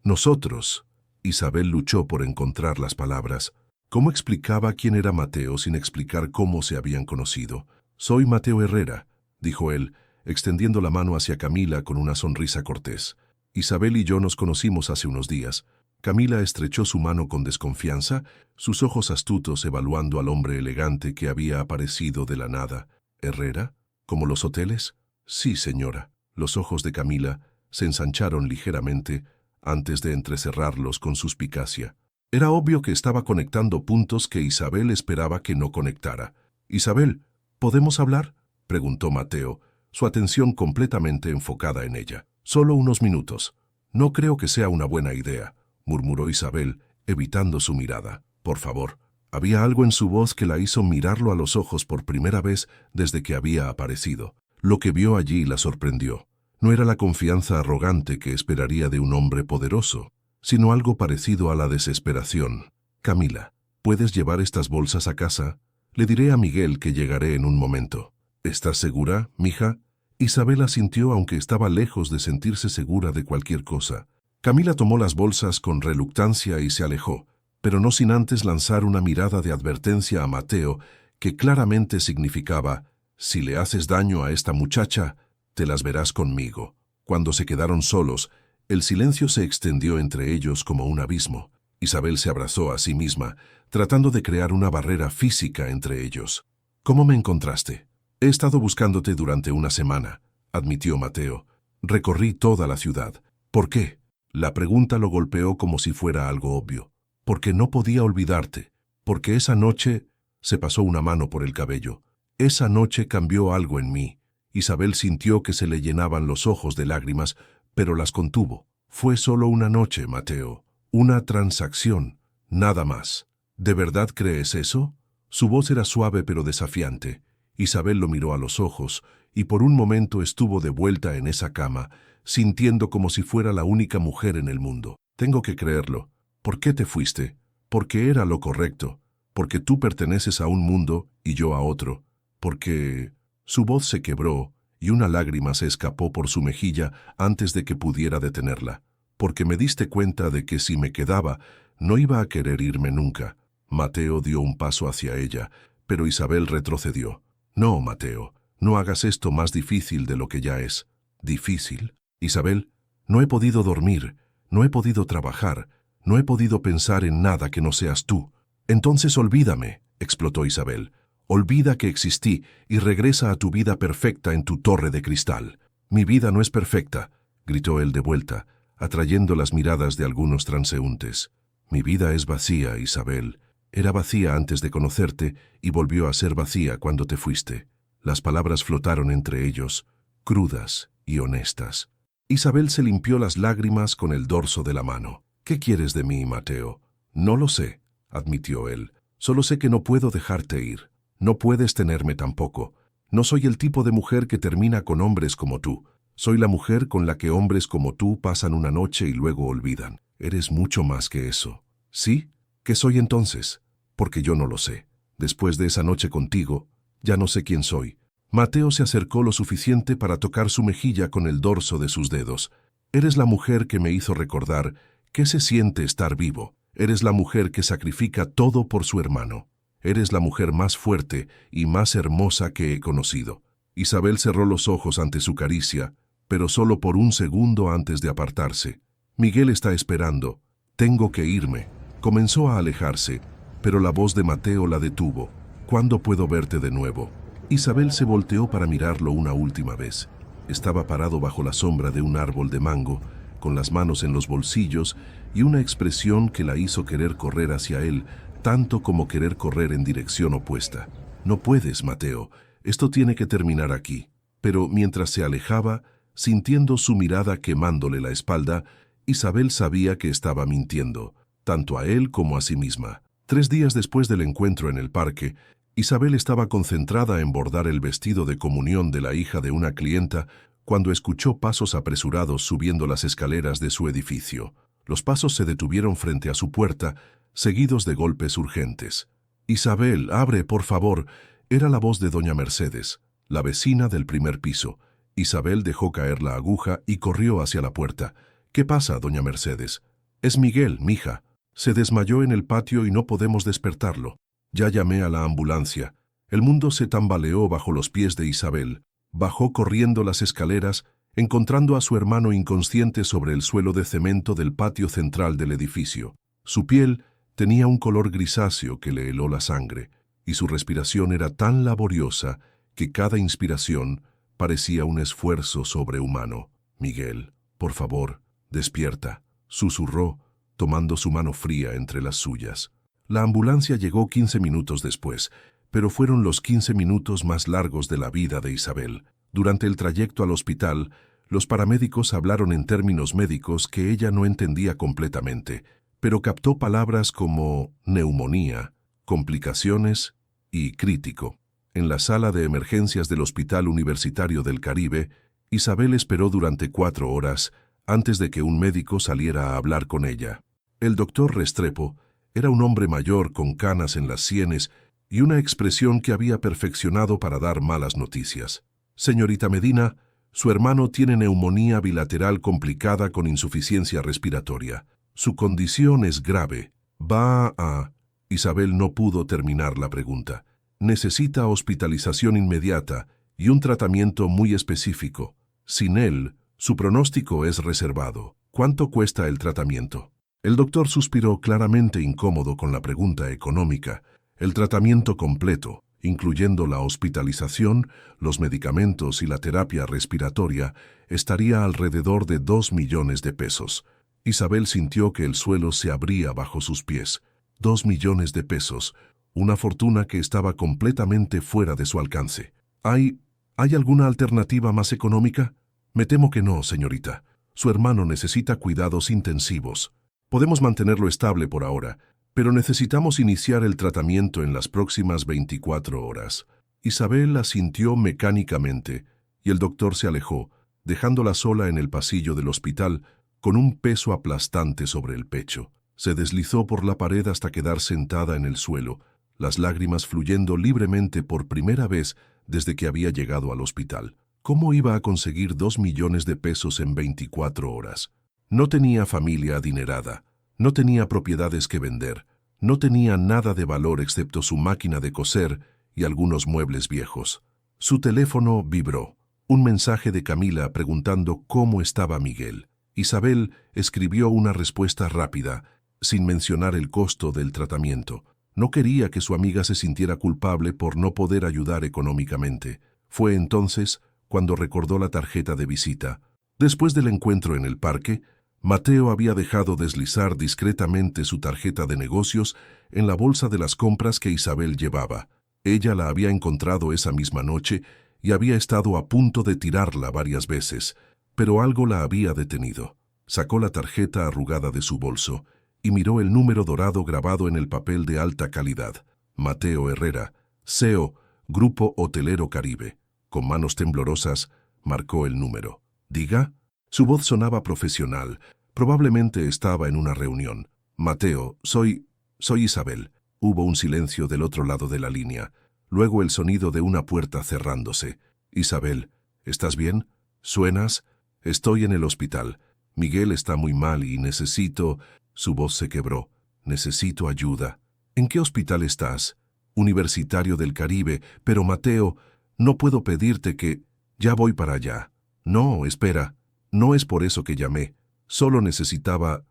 «Nosotros». Isabel luchó por encontrar las palabras. ¿Cómo explicaba quién era Mateo sin explicar cómo se habían conocido? «Soy Mateo Herrera», dijo él, extendiendo la mano hacia Camila con una sonrisa cortés. «Isabel y yo nos conocimos hace unos días». Camila estrechó su mano con desconfianza, sus ojos astutos evaluando al hombre elegante que había aparecido de la nada. «¿Herrera? ¿Como los hoteles?» «Sí, señora». Los ojos de Camila se ensancharon ligeramente antes de entrecerrarlos con suspicacia. Era obvio que estaba conectando puntos que Isabel esperaba que no conectara. «Isabel, ¿podemos hablar?», preguntó Mateo, su atención completamente enfocada en ella. «Solo unos minutos». «No creo que sea una buena idea», murmuró Isabel, evitando su mirada. «Por favor». Había algo en su voz que la hizo mirarlo a los ojos por primera vez desde que había aparecido. Lo que vio allí la sorprendió. No era la confianza arrogante que esperaría de un hombre poderoso, sino algo parecido a la desesperación. «Camila, ¿puedes llevar estas bolsas a casa? Le diré a Miguel que llegaré en un momento». «¿Estás segura, mija?». Isabel asintió aunque estaba lejos de sentirse segura de cualquier cosa. Camila tomó las bolsas con reluctancia y se alejó, pero no sin antes lanzar una mirada de advertencia a Mateo que claramente significaba: «Si le haces daño a esta muchacha, te las verás conmigo». Cuando se quedaron solos, el silencio se extendió entre ellos como un abismo. Isabel se abrazó a sí misma, tratando de crear una barrera física entre ellos. «¿Cómo me encontraste?». «He estado buscándote durante una semana», admitió Mateo. «Recorrí toda la ciudad». «¿Por qué?». La pregunta lo golpeó como si fuera algo obvio. «Porque no podía olvidarte. Porque esa noche…» Se pasó una mano por el cabello. «Esa noche cambió algo en mí». Isabel sintió que se le llenaban los ojos de lágrimas, pero las contuvo. «Fue solo una noche, Mateo. Una transacción. Nada más». «¿De verdad crees eso?». Su voz era suave pero desafiante, Isabel lo miró a los ojos y por un momento estuvo de vuelta en esa cama, sintiendo como si fuera la única mujer en el mundo. Tengo que creerlo. ¿Por qué te fuiste? Porque era lo correcto. Porque tú perteneces a un mundo y yo a otro. Porque... Su voz se quebró y una lágrima se escapó por su mejilla antes de que pudiera detenerla. Porque me diste cuenta de que si me quedaba, no iba a querer irme nunca. Mateo dio un paso hacia ella, pero Isabel retrocedió. No, Mateo, no hagas esto más difícil de lo que ya es. ¿Difícil? Isabel, no he podido dormir, no he podido trabajar, no he podido pensar en nada que no seas tú. Entonces olvídame, explotó Isabel. Olvida que existí y regresa a tu vida perfecta en tu torre de cristal. Mi vida no es perfecta, gritó él de vuelta, atrayendo las miradas de algunos transeúntes. Mi vida es vacía, Isabel. Era vacía antes de conocerte y volvió a ser vacía cuando te fuiste. Las palabras flotaron entre ellos, crudas y honestas. Isabel se limpió las lágrimas con el dorso de la mano. ¿Qué quieres de mí, Mateo? No lo sé, admitió él. Solo sé que no puedo dejarte ir. No puedes tenerme tampoco. No soy el tipo de mujer que termina con hombres como tú. Soy la mujer con la que hombres como tú pasan una noche y luego olvidan. Eres mucho más que eso. ¿Sí? ¿Qué soy entonces? Porque yo no lo sé. Después de esa noche contigo, ya no sé quién soy. Mateo se acercó lo suficiente para tocar su mejilla con el dorso de sus dedos. Eres la mujer que me hizo recordar qué se siente estar vivo. Eres la mujer que sacrifica todo por su hermano. Eres la mujer más fuerte y más hermosa que he conocido. Isabel cerró los ojos ante su caricia, pero solo por un segundo antes de apartarse. Miguel está esperando. Tengo que irme. Comenzó a alejarse, pero la voz de Mateo la detuvo. ¿Cuándo puedo verte de nuevo? Isabel se volteó para mirarlo una última vez. Estaba parado bajo la sombra de un árbol de mango, con las manos en los bolsillos y una expresión que la hizo querer correr hacia él, tanto como querer correr en dirección opuesta. No puedes, Mateo. Esto tiene que terminar aquí. Pero mientras se alejaba, sintiendo su mirada quemándole la espalda, Isabel sabía que estaba mintiendo, tanto a él como a sí misma. 3 días después del encuentro en el parque, Isabel estaba concentrada en bordar el vestido de comunión de la hija de una clienta cuando escuchó pasos apresurados subiendo las escaleras de su edificio. Los pasos se detuvieron frente a su puerta, seguidos de golpes urgentes. «Isabel, abre, por favor», era la voz de doña Mercedes, la vecina del primer piso. Isabel dejó caer la aguja y corrió hacia la puerta. «¿Qué pasa, doña Mercedes?» «Es Miguel, mija. Se desmayó en el patio y no podemos despertarlo. Ya llamé a la ambulancia». El mundo se tambaleó bajo los pies de Isabel. Bajó corriendo las escaleras, encontrando a su hermano inconsciente sobre el suelo de cemento del patio central del edificio. Su piel tenía un color grisáceo que le heló la sangre, y su respiración era tan laboriosa que cada inspiración parecía un esfuerzo sobrehumano. «Miguel, por favor, despierta», susurró, tomando su mano fría entre las suyas. La ambulancia llegó 15 minutos después, pero fueron los 15 minutos más largos de la vida de Isabel. Durante el trayecto al hospital, los paramédicos hablaron en términos médicos que ella no entendía completamente, pero captó palabras como neumonía, complicaciones y crítico. En la sala de emergencias del Hospital Universitario del Caribe, Isabel esperó durante 4 horas antes de que un médico saliera a hablar con ella. El doctor Restrepo era un hombre mayor con canas en las sienes y una expresión que había perfeccionado para dar malas noticias. «Señorita Medina, su hermano tiene neumonía bilateral complicada con insuficiencia respiratoria. Su condición es grave. Va a...» Isabel no pudo terminar la pregunta. «Necesita hospitalización inmediata y un tratamiento muy específico. Sin él, su pronóstico es reservado. ¿Cuánto cuesta el tratamiento?» El doctor suspiró claramente incómodo con la pregunta económica. «El tratamiento completo, incluyendo la hospitalización, los medicamentos y la terapia respiratoria, estaría alrededor de 2 millones de pesos. Isabel sintió que el suelo se abría bajo sus pies. 2 millones de pesos, una fortuna que estaba completamente fuera de su alcance. ¿Hay alguna alternativa más económica? Me temo que no, señorita. Su hermano necesita cuidados intensivos. Podemos mantenerlo estable por ahora, pero necesitamos iniciar el tratamiento en las próximas 24 horas. Isabel asintió mecánicamente, y el doctor se alejó, dejándola sola en el pasillo del hospital, con un peso aplastante sobre el pecho. Se deslizó por la pared hasta quedar sentada en el suelo, las lágrimas fluyendo libremente por primera vez desde que había llegado al hospital. ¿Cómo iba a conseguir 2 millones de pesos en 24 horas? No tenía familia adinerada, no tenía propiedades que vender, no tenía nada de valor excepto su máquina de coser y algunos muebles viejos. Su teléfono vibró. Un mensaje de Camila preguntando cómo estaba Miguel. Isabel escribió una respuesta rápida, sin mencionar el costo del tratamiento. No quería que su amiga se sintiera culpable por no poder ayudar económicamente. Fue entonces cuando recordó la tarjeta de visita. Después del encuentro en el parque, Mateo había dejado deslizar discretamente su tarjeta de negocios en la bolsa de las compras que Isabel llevaba. Ella la había encontrado esa misma noche y había estado a punto de tirarla varias veces, pero algo la había detenido. Sacó la tarjeta arrugada de su bolso y miró el número dorado grabado en el papel de alta calidad. Mateo Herrera, CEO, Grupo Hotelero Caribe. Con manos temblorosas, marcó el número. ¿Diga? Su voz sonaba profesional. Probablemente estaba en una reunión. Mateo, soy Isabel. Hubo un silencio del otro lado de la línea. Luego el sonido de una puerta cerrándose. Isabel, ¿estás bien? ¿Suenas? Estoy en el hospital. Miguel está muy mal y necesito... Su voz se quebró. Necesito ayuda. ¿En qué hospital estás? Universitario del Caribe. Pero Mateo, no puedo pedirte que... Ya voy para allá. No, espera. No es por eso que llamé. Solo necesitaba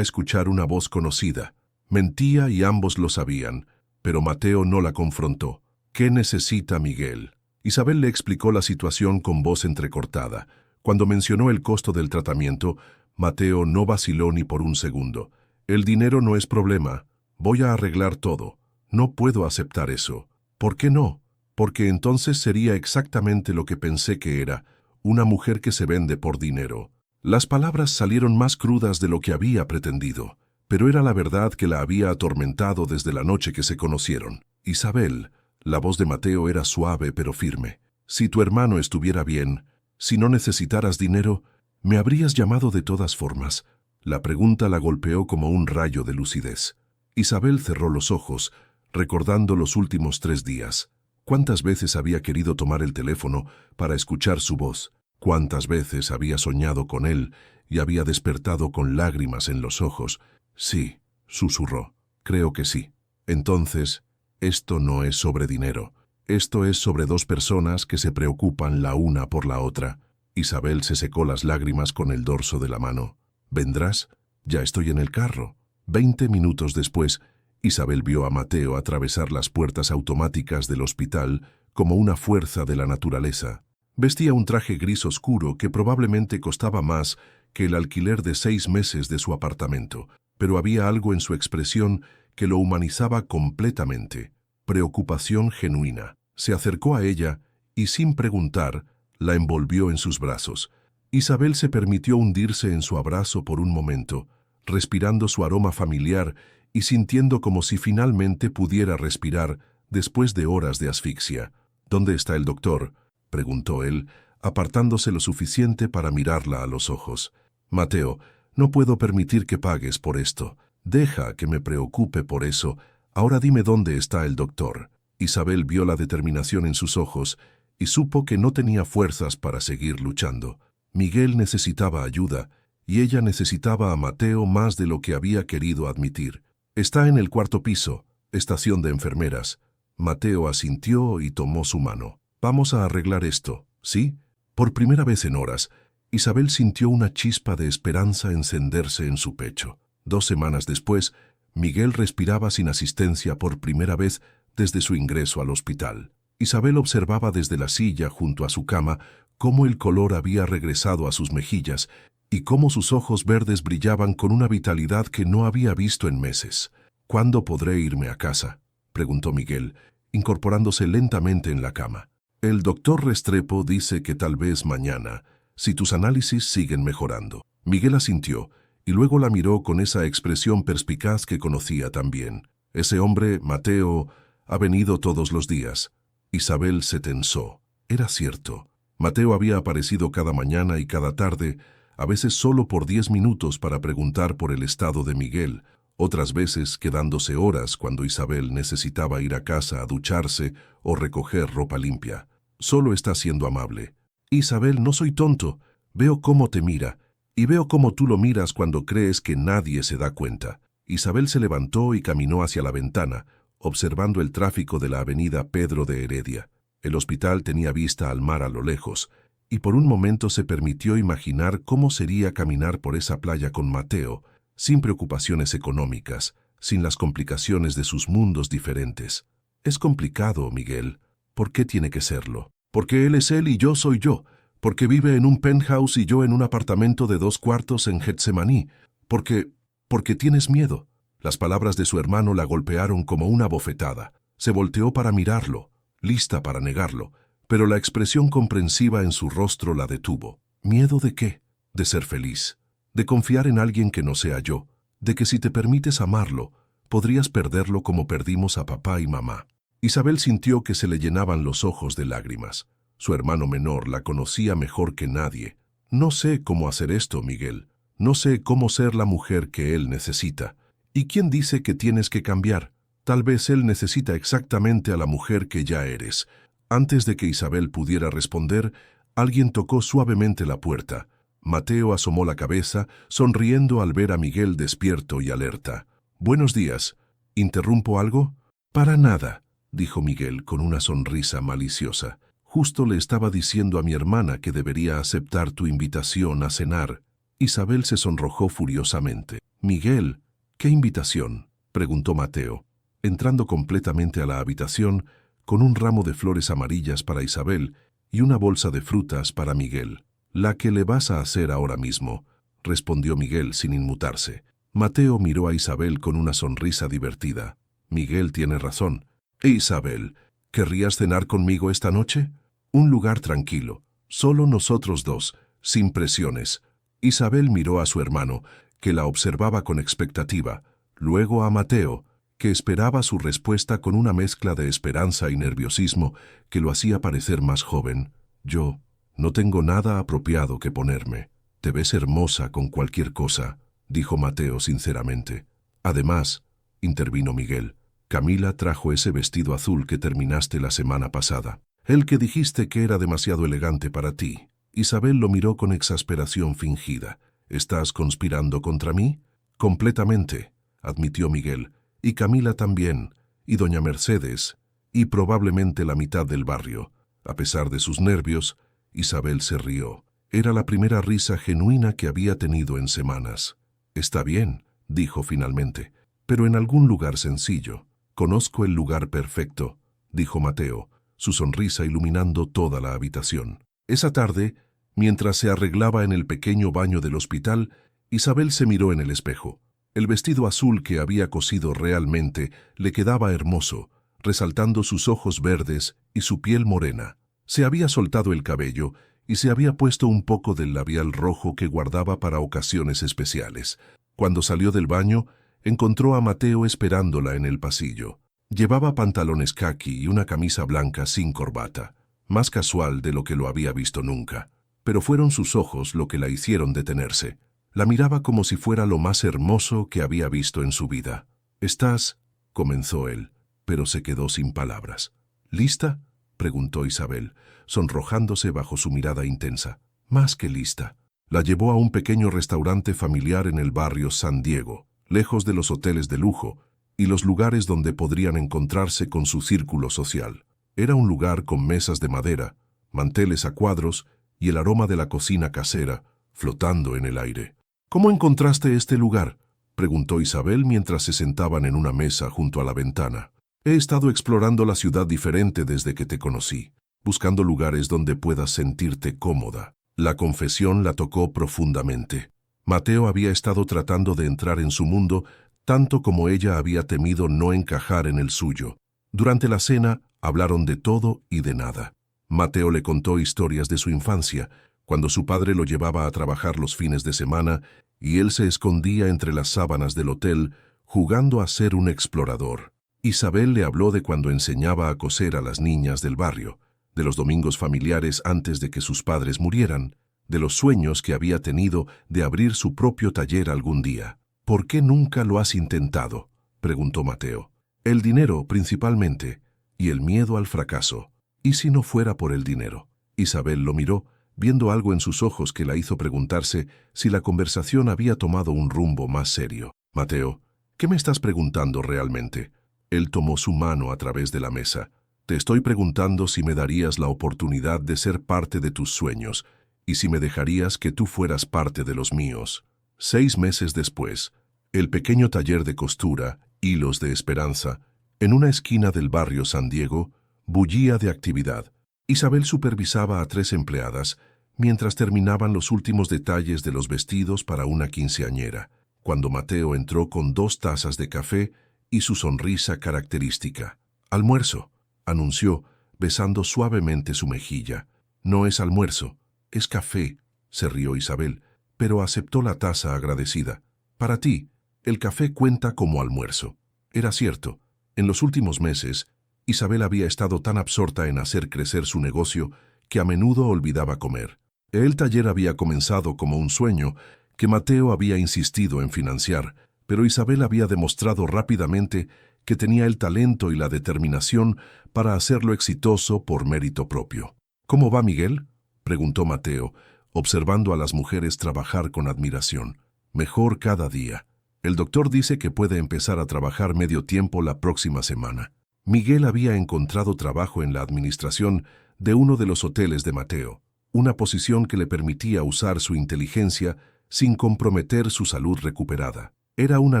escuchar una voz conocida. Mentía y ambos lo sabían, pero Mateo no la confrontó. ¿Qué necesita Miguel? Isabel le explicó la situación con voz entrecortada. Cuando mencionó el costo del tratamiento, Mateo no vaciló ni por un segundo. El dinero no es problema. Voy a arreglar todo. No puedo aceptar eso. ¿Por qué no? Porque entonces sería exactamente lo que pensé que era, una mujer que se vende por dinero. Las palabras salieron más crudas de lo que había pretendido, pero era la verdad que la había atormentado desde la noche que se conocieron. Isabel, la voz de Mateo era suave pero firme. Si tu hermano estuviera bien, si no necesitaras dinero, me habrías llamado de todas formas. La pregunta la golpeó como un rayo de lucidez. Isabel cerró los ojos, recordando los últimos 3 días. ¿Cuántas veces había querido tomar el teléfono para escuchar su voz? ¿Cuántas veces había soñado con él y había despertado con lágrimas en los ojos? Sí, susurró. Creo que sí. Entonces, esto no es sobre dinero. Esto es sobre 2 personas que se preocupan la una por la otra. Isabel se secó las lágrimas con el dorso de la mano. ¿Vendrás? Ya estoy en el carro. 20 minutos después, Isabel vio a Mateo atravesar las puertas automáticas del hospital como una fuerza de la naturaleza. Vestía un traje gris oscuro que probablemente costaba más que el alquiler de 6 meses de su apartamento, pero había algo en su expresión que lo humanizaba completamente. Preocupación genuina. Se acercó a ella y, sin preguntar, la envolvió en sus brazos. Isabel se permitió hundirse en su abrazo por un momento, respirando su aroma familiar y sintiendo como si finalmente pudiera respirar después de horas de asfixia. ¿Dónde está el doctor?, preguntó él, apartándose lo suficiente para mirarla a los ojos. Mateo, no puedo permitir que pagues por esto. Deja que me preocupe por eso. Ahora dime dónde está el doctor. Isabel vio la determinación en sus ojos y supo que no tenía fuerzas para seguir luchando. Miguel necesitaba ayuda y ella necesitaba a Mateo más de lo que había querido admitir. Está en el 4º piso, estación de enfermeras. Mateo asintió y tomó su mano. Vamos a arreglar esto, ¿sí? Por primera vez en horas, Isabel sintió una chispa de esperanza encenderse en su pecho. 2 semanas después, Miguel respiraba sin asistencia por primera vez desde su ingreso al hospital. Isabel observaba desde la silla junto a su cama cómo el color había regresado a sus mejillas y cómo sus ojos verdes brillaban con una vitalidad que no había visto en meses. ¿Cuándo podré irme a casa?, preguntó Miguel, incorporándose lentamente en la cama. El doctor Restrepo dice que tal vez mañana, si tus análisis siguen mejorando. Miguel asintió y luego la miró con esa expresión perspicaz que conocía tan bien. Ese hombre, Mateo, ha venido todos los días. Isabel se tensó. Era cierto. Mateo había aparecido cada mañana y cada tarde, a veces solo por 10 minutos para preguntar por el estado de Miguel, otras veces quedándose horas cuando Isabel necesitaba ir a casa a ducharse o recoger ropa limpia. Solo está siendo amable. Isabel, no soy tonto. Veo cómo te mira, y veo cómo tú lo miras cuando crees que nadie se da cuenta. Isabel se levantó y caminó hacia la ventana, observando el tráfico de la avenida Pedro de Heredia. El hospital tenía vista al mar a lo lejos, y por un momento se permitió imaginar cómo sería caminar por esa playa con Mateo, sin preocupaciones económicas, sin las complicaciones de sus mundos diferentes. Es complicado, Miguel. ¿Por qué tiene que serlo? Porque él es él y yo soy yo. Porque vive en un penthouse y yo en un apartamento de 2 cuartos en Getsemaní. Porque tienes miedo. Las palabras de su hermano la golpearon como una bofetada. Se volteó para mirarlo, lista para negarlo, pero la expresión comprensiva en su rostro la detuvo. ¿Miedo de qué? De ser feliz, de confiar en alguien que no sea yo, de que si te permites amarlo, podrías perderlo como perdimos a papá y mamá. Isabel sintió que se le llenaban los ojos de lágrimas. Su hermano menor la conocía mejor que nadie. No sé cómo hacer esto, Miguel. No sé cómo ser la mujer que él necesita. ¿Y quién dice que tienes que cambiar? Tal vez él necesita exactamente a la mujer que ya eres. Antes de que Isabel pudiera responder, alguien tocó suavemente la puerta. Mateo asomó la cabeza, sonriendo al ver a Miguel despierto y alerta. «Buenos días. ¿Interrumpo algo?» «Para nada», dijo Miguel con una sonrisa maliciosa. «Justo le estaba diciendo a mi hermana que debería aceptar tu invitación a cenar». Isabel se sonrojó furiosamente. «Miguel, ¿qué invitación?», preguntó Mateo, entrando completamente a la habitación con un ramo de flores amarillas para Isabel y una bolsa de frutas para Miguel. «La que le vas a hacer ahora mismo», respondió Miguel sin inmutarse. Mateo miró a Isabel con una sonrisa divertida. «Miguel tiene razón. Isabel, ¿querrías cenar conmigo esta noche? Un lugar tranquilo, solo nosotros dos, sin presiones». Isabel miró a su hermano, que la observaba con expectativa, luego a Mateo, que esperaba su respuesta con una mezcla de esperanza y nerviosismo que lo hacía parecer más joven. «Yo no tengo nada apropiado que ponerme. Te ves hermosa con cualquier cosa», dijo Mateo sinceramente. «Además», intervino Miguel, «Camila trajo ese vestido azul que terminaste la semana pasada. El que dijiste que era demasiado elegante para ti». Isabel lo miró con exasperación fingida. «¿Estás conspirando contra mí?» «Completamente», admitió Miguel. «Y Camila también, y doña Mercedes, y probablemente la mitad del barrio». A pesar de sus nervios, Isabel se rió. Era la primera risa genuina que había tenido en semanas. «Está bien», dijo finalmente, «pero en algún lugar sencillo». «Conozco el lugar perfecto», dijo Mateo, su sonrisa iluminando toda la habitación. Esa tarde, mientras se arreglaba en el pequeño baño del hospital, Isabel se miró en el espejo. El vestido azul que había cosido realmente le quedaba hermoso, resaltando sus ojos verdes y su piel morena. Se había soltado el cabello y se había puesto un poco del labial rojo que guardaba para ocasiones especiales. Cuando salió del baño, encontró a Mateo esperándola en el pasillo. Llevaba pantalones caqui y una camisa blanca sin corbata, más casual de lo que lo había visto nunca. Pero fueron sus ojos lo que la hicieron detenerse. La miraba como si fuera lo más hermoso que había visto en su vida. «¿Estás?», comenzó él, pero se quedó sin palabras. «¿Lista?», preguntó Isabel, sonrojándose bajo su mirada intensa. «Más que lista». La llevó a un pequeño restaurante familiar en el barrio San Diego, lejos de los hoteles de lujo y los lugares donde podrían encontrarse con su círculo social. Era un lugar con mesas de madera, manteles a cuadros y el aroma de la cocina casera flotando en el aire. «¿Cómo encontraste este lugar?», preguntó Isabel mientras se sentaban en una mesa junto a la ventana. «He estado explorando la ciudad diferente desde que te conocí, buscando lugares donde puedas sentirte cómoda». La confesión la tocó profundamente. Mateo había estado tratando de entrar en su mundo tanto como ella había temido no encajar en el suyo. Durante la cena hablaron de todo y de nada. Mateo le contó historias de su infancia, cuando su padre lo llevaba a trabajar los fines de semana y él se escondía entre las sábanas del hotel, jugando a ser un explorador. Isabel le habló de cuando enseñaba a coser a las niñas del barrio, de los domingos familiares antes de que sus padres murieran, de los sueños que había tenido de abrir su propio taller algún día. «¿Por qué nunca lo has intentado?», preguntó Mateo. «El dinero, principalmente, y el miedo al fracaso. ¿Y si no fuera por el dinero?». Isabel lo miró, viendo algo en sus ojos que la hizo preguntarse si la conversación había tomado un rumbo más serio. «Mateo, ¿qué me estás preguntando realmente?». Él tomó su mano a través de la mesa. «Te estoy preguntando si me darías la oportunidad de ser parte de tus sueños y si me dejarías que tú fueras parte de los míos». 6 meses después, el pequeño taller de costura, Hilos de Esperanza, en una esquina del barrio San Diego, bullía de actividad. Isabel supervisaba a 3 empleadas mientras terminaban los últimos detalles de los vestidos para una quinceañera, cuando Mateo entró con 2 tazas de café y su sonrisa característica. «Almuerzo», anunció, besando suavemente su mejilla. «No es almuerzo, es café», se rió Isabel, pero aceptó la taza agradecida. «Para ti, el café cuenta como almuerzo». Era cierto. En los últimos meses, Isabel había estado tan absorta en hacer crecer su negocio que a menudo olvidaba comer. El taller había comenzado como un sueño que Mateo había insistido en financiar, pero Isabel había demostrado rápidamente que tenía el talento y la determinación para hacerlo exitoso por mérito propio. «¿Cómo va Miguel?», preguntó Mateo, observando a las mujeres trabajar con admiración. «Mejor cada día. El doctor dice que puede empezar a trabajar medio tiempo la próxima semana». Miguel había encontrado trabajo en la administración de uno de los hoteles de Mateo, una posición que le permitía usar su inteligencia sin comprometer su salud recuperada. Era una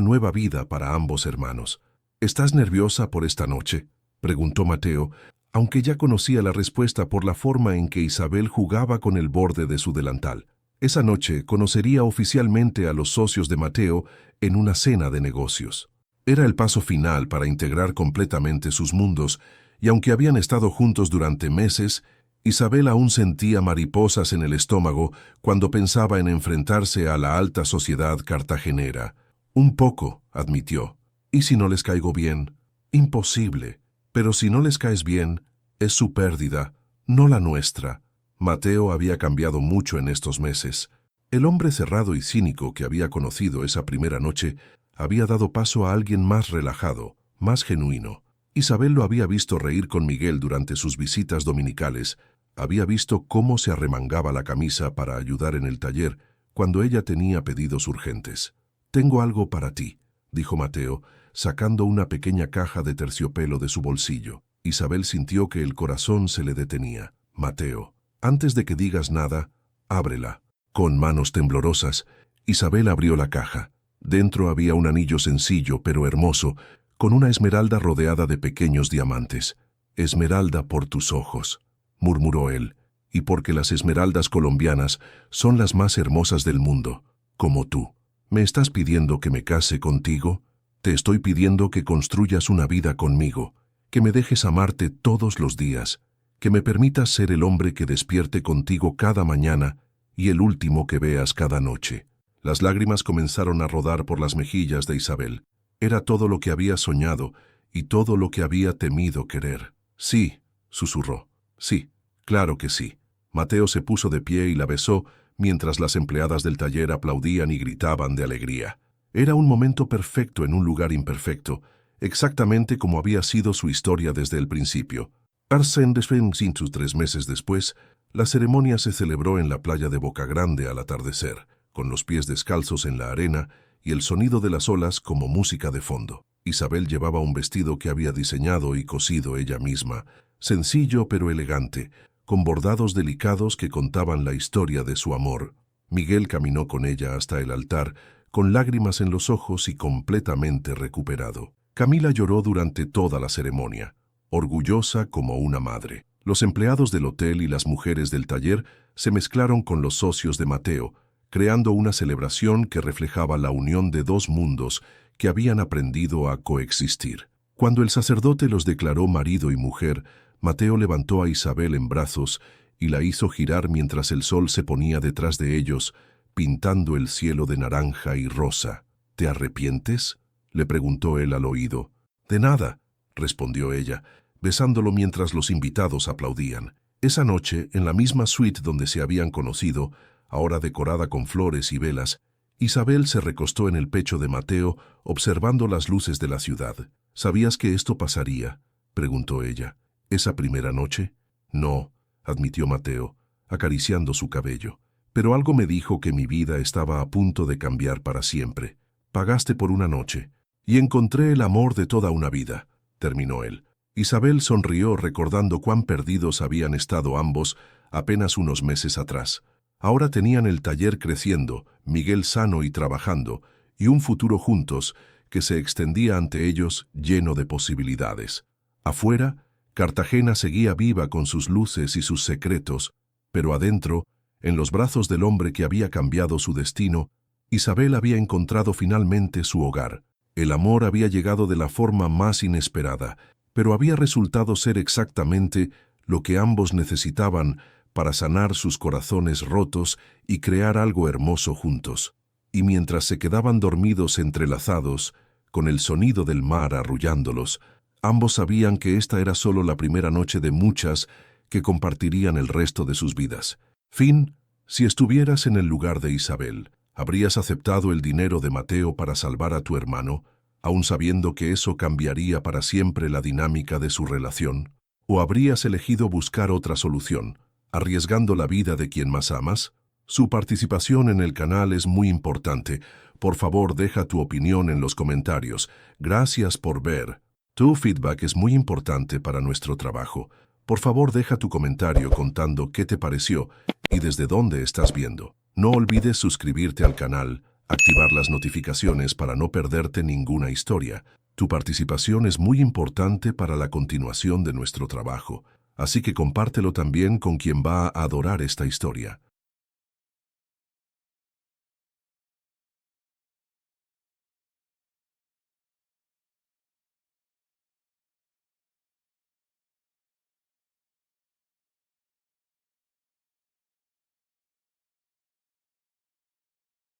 nueva vida para ambos hermanos. «¿Estás nerviosa por esta noche?», preguntó Mateo, aunque ya conocía la respuesta por la forma en que Isabel jugaba con el borde de su delantal. Esa noche conocería oficialmente a los socios de Mateo en una cena de negocios. Era el paso final para integrar completamente sus mundos, y aunque habían estado juntos durante meses, Isabel aún sentía mariposas en el estómago cuando pensaba en enfrentarse a la alta sociedad cartagenera. «Un poco», admitió. «¿Y si no les caigo bien?». «Imposible. Pero si no les caes bien, es su pérdida, no la nuestra». Mateo había cambiado mucho en estos meses. El hombre cerrado y cínico que había conocido esa primera noche había dado paso a alguien más relajado, más genuino. Isabel lo había visto reír con Miguel durante sus visitas dominicales, había visto cómo se arremangaba la camisa para ayudar en el taller cuando ella tenía pedidos urgentes. «Tengo algo para ti», dijo Mateo, sacando una pequeña caja de terciopelo de su bolsillo. Isabel sintió que el corazón se le detenía. «Mateo, antes de que digas nada, ábrela». Con manos temblorosas, Isabel abrió la caja. Dentro había un anillo sencillo pero hermoso, con una esmeralda rodeada de pequeños diamantes. «Esmeralda por tus ojos», murmuró él, «y porque las esmeraldas colombianas son las más hermosas del mundo, como tú. ¿Me estás pidiendo que me case contigo? Te estoy pidiendo que construyas una vida conmigo, que me dejes amarte todos los días, que me permitas ser el hombre que despierte contigo cada mañana y el último que veas cada noche». Las lágrimas comenzaron a rodar por las mejillas de Isabel. Era todo lo que había soñado y todo lo que había temido querer. «Sí», susurró. «Sí, claro que sí». Mateo se puso de pie y la besó mientras las empleadas del taller aplaudían y gritaban de alegría. Era un momento perfecto en un lugar imperfecto, exactamente como había sido su historia desde el principio. Arsène Despensin, 3 meses después, la ceremonia se celebró en la playa de Boca Grande al atardecer, con los pies descalzos en la arena y el sonido de las olas como música de fondo. Isabel llevaba un vestido que había diseñado y cosido ella misma, sencillo pero elegante, con bordados delicados que contaban la historia de su amor. Miguel caminó con ella hasta el altar, con lágrimas en los ojos y completamente recuperado. Camila lloró durante toda la ceremonia, orgullosa como una madre. Los empleados del hotel y las mujeres del taller se mezclaron con los socios de Mateo, creando una celebración que reflejaba la unión de 2 mundos que habían aprendido a coexistir. Cuando el sacerdote los declaró marido y mujer, Mateo levantó a Isabel en brazos y la hizo girar mientras el sol se ponía detrás de ellos, pintando el cielo de naranja y rosa. «¿Te arrepientes?», le preguntó él al oído. «De nada», respondió ella, besándolo mientras los invitados aplaudían. Esa noche, en la misma suite donde se habían conocido, ahora decorada con flores y velas, Isabel se recostó en el pecho de Mateo, observando las luces de la ciudad. ¿Sabías que esto pasaría?, preguntó ella. ¿Esa primera noche? No, admitió Mateo, acariciando su cabello. Pero algo me dijo que mi vida estaba a punto de cambiar para siempre. Pagaste por una noche. Y encontré el amor de toda una vida, terminó él. Isabel sonrió recordando cuán perdidos habían estado ambos apenas unos meses atrás. Ahora tenían el taller creciendo, Miguel sano y trabajando, y un futuro juntos que se extendía ante ellos lleno de posibilidades. Afuera, Cartagena seguía viva con sus luces y sus secretos, pero adentro, en los brazos del hombre que había cambiado su destino, Isabel había encontrado finalmente su hogar. El amor había llegado de la forma más inesperada, pero había resultado ser exactamente lo que ambos necesitaban para sanar sus corazones rotos y crear algo hermoso juntos. Y mientras se quedaban dormidos entrelazados, con el sonido del mar arrullándolos, ambos sabían que esta era solo la primera noche de muchas que compartirían el resto de sus vidas. Fin, si estuvieras en el lugar de Isabel, ¿habrías aceptado el dinero de Mateo para salvar a tu hermano, aun sabiendo que eso cambiaría para siempre la dinámica de su relación? ¿O habrías elegido buscar otra solución, arriesgando la vida de quien más amas? Su participación en el canal es muy importante. Por favor, deja tu opinión en los comentarios. Gracias por ver. Tu feedback es muy importante para nuestro trabajo. Por favor, deja tu comentario contando qué te pareció y desde dónde estás viendo. No olvides suscribirte al canal, activar las notificaciones para no perderte ninguna historia. Tu participación es muy importante para la continuación de nuestro trabajo, así que compártelo también con quien va a adorar esta historia.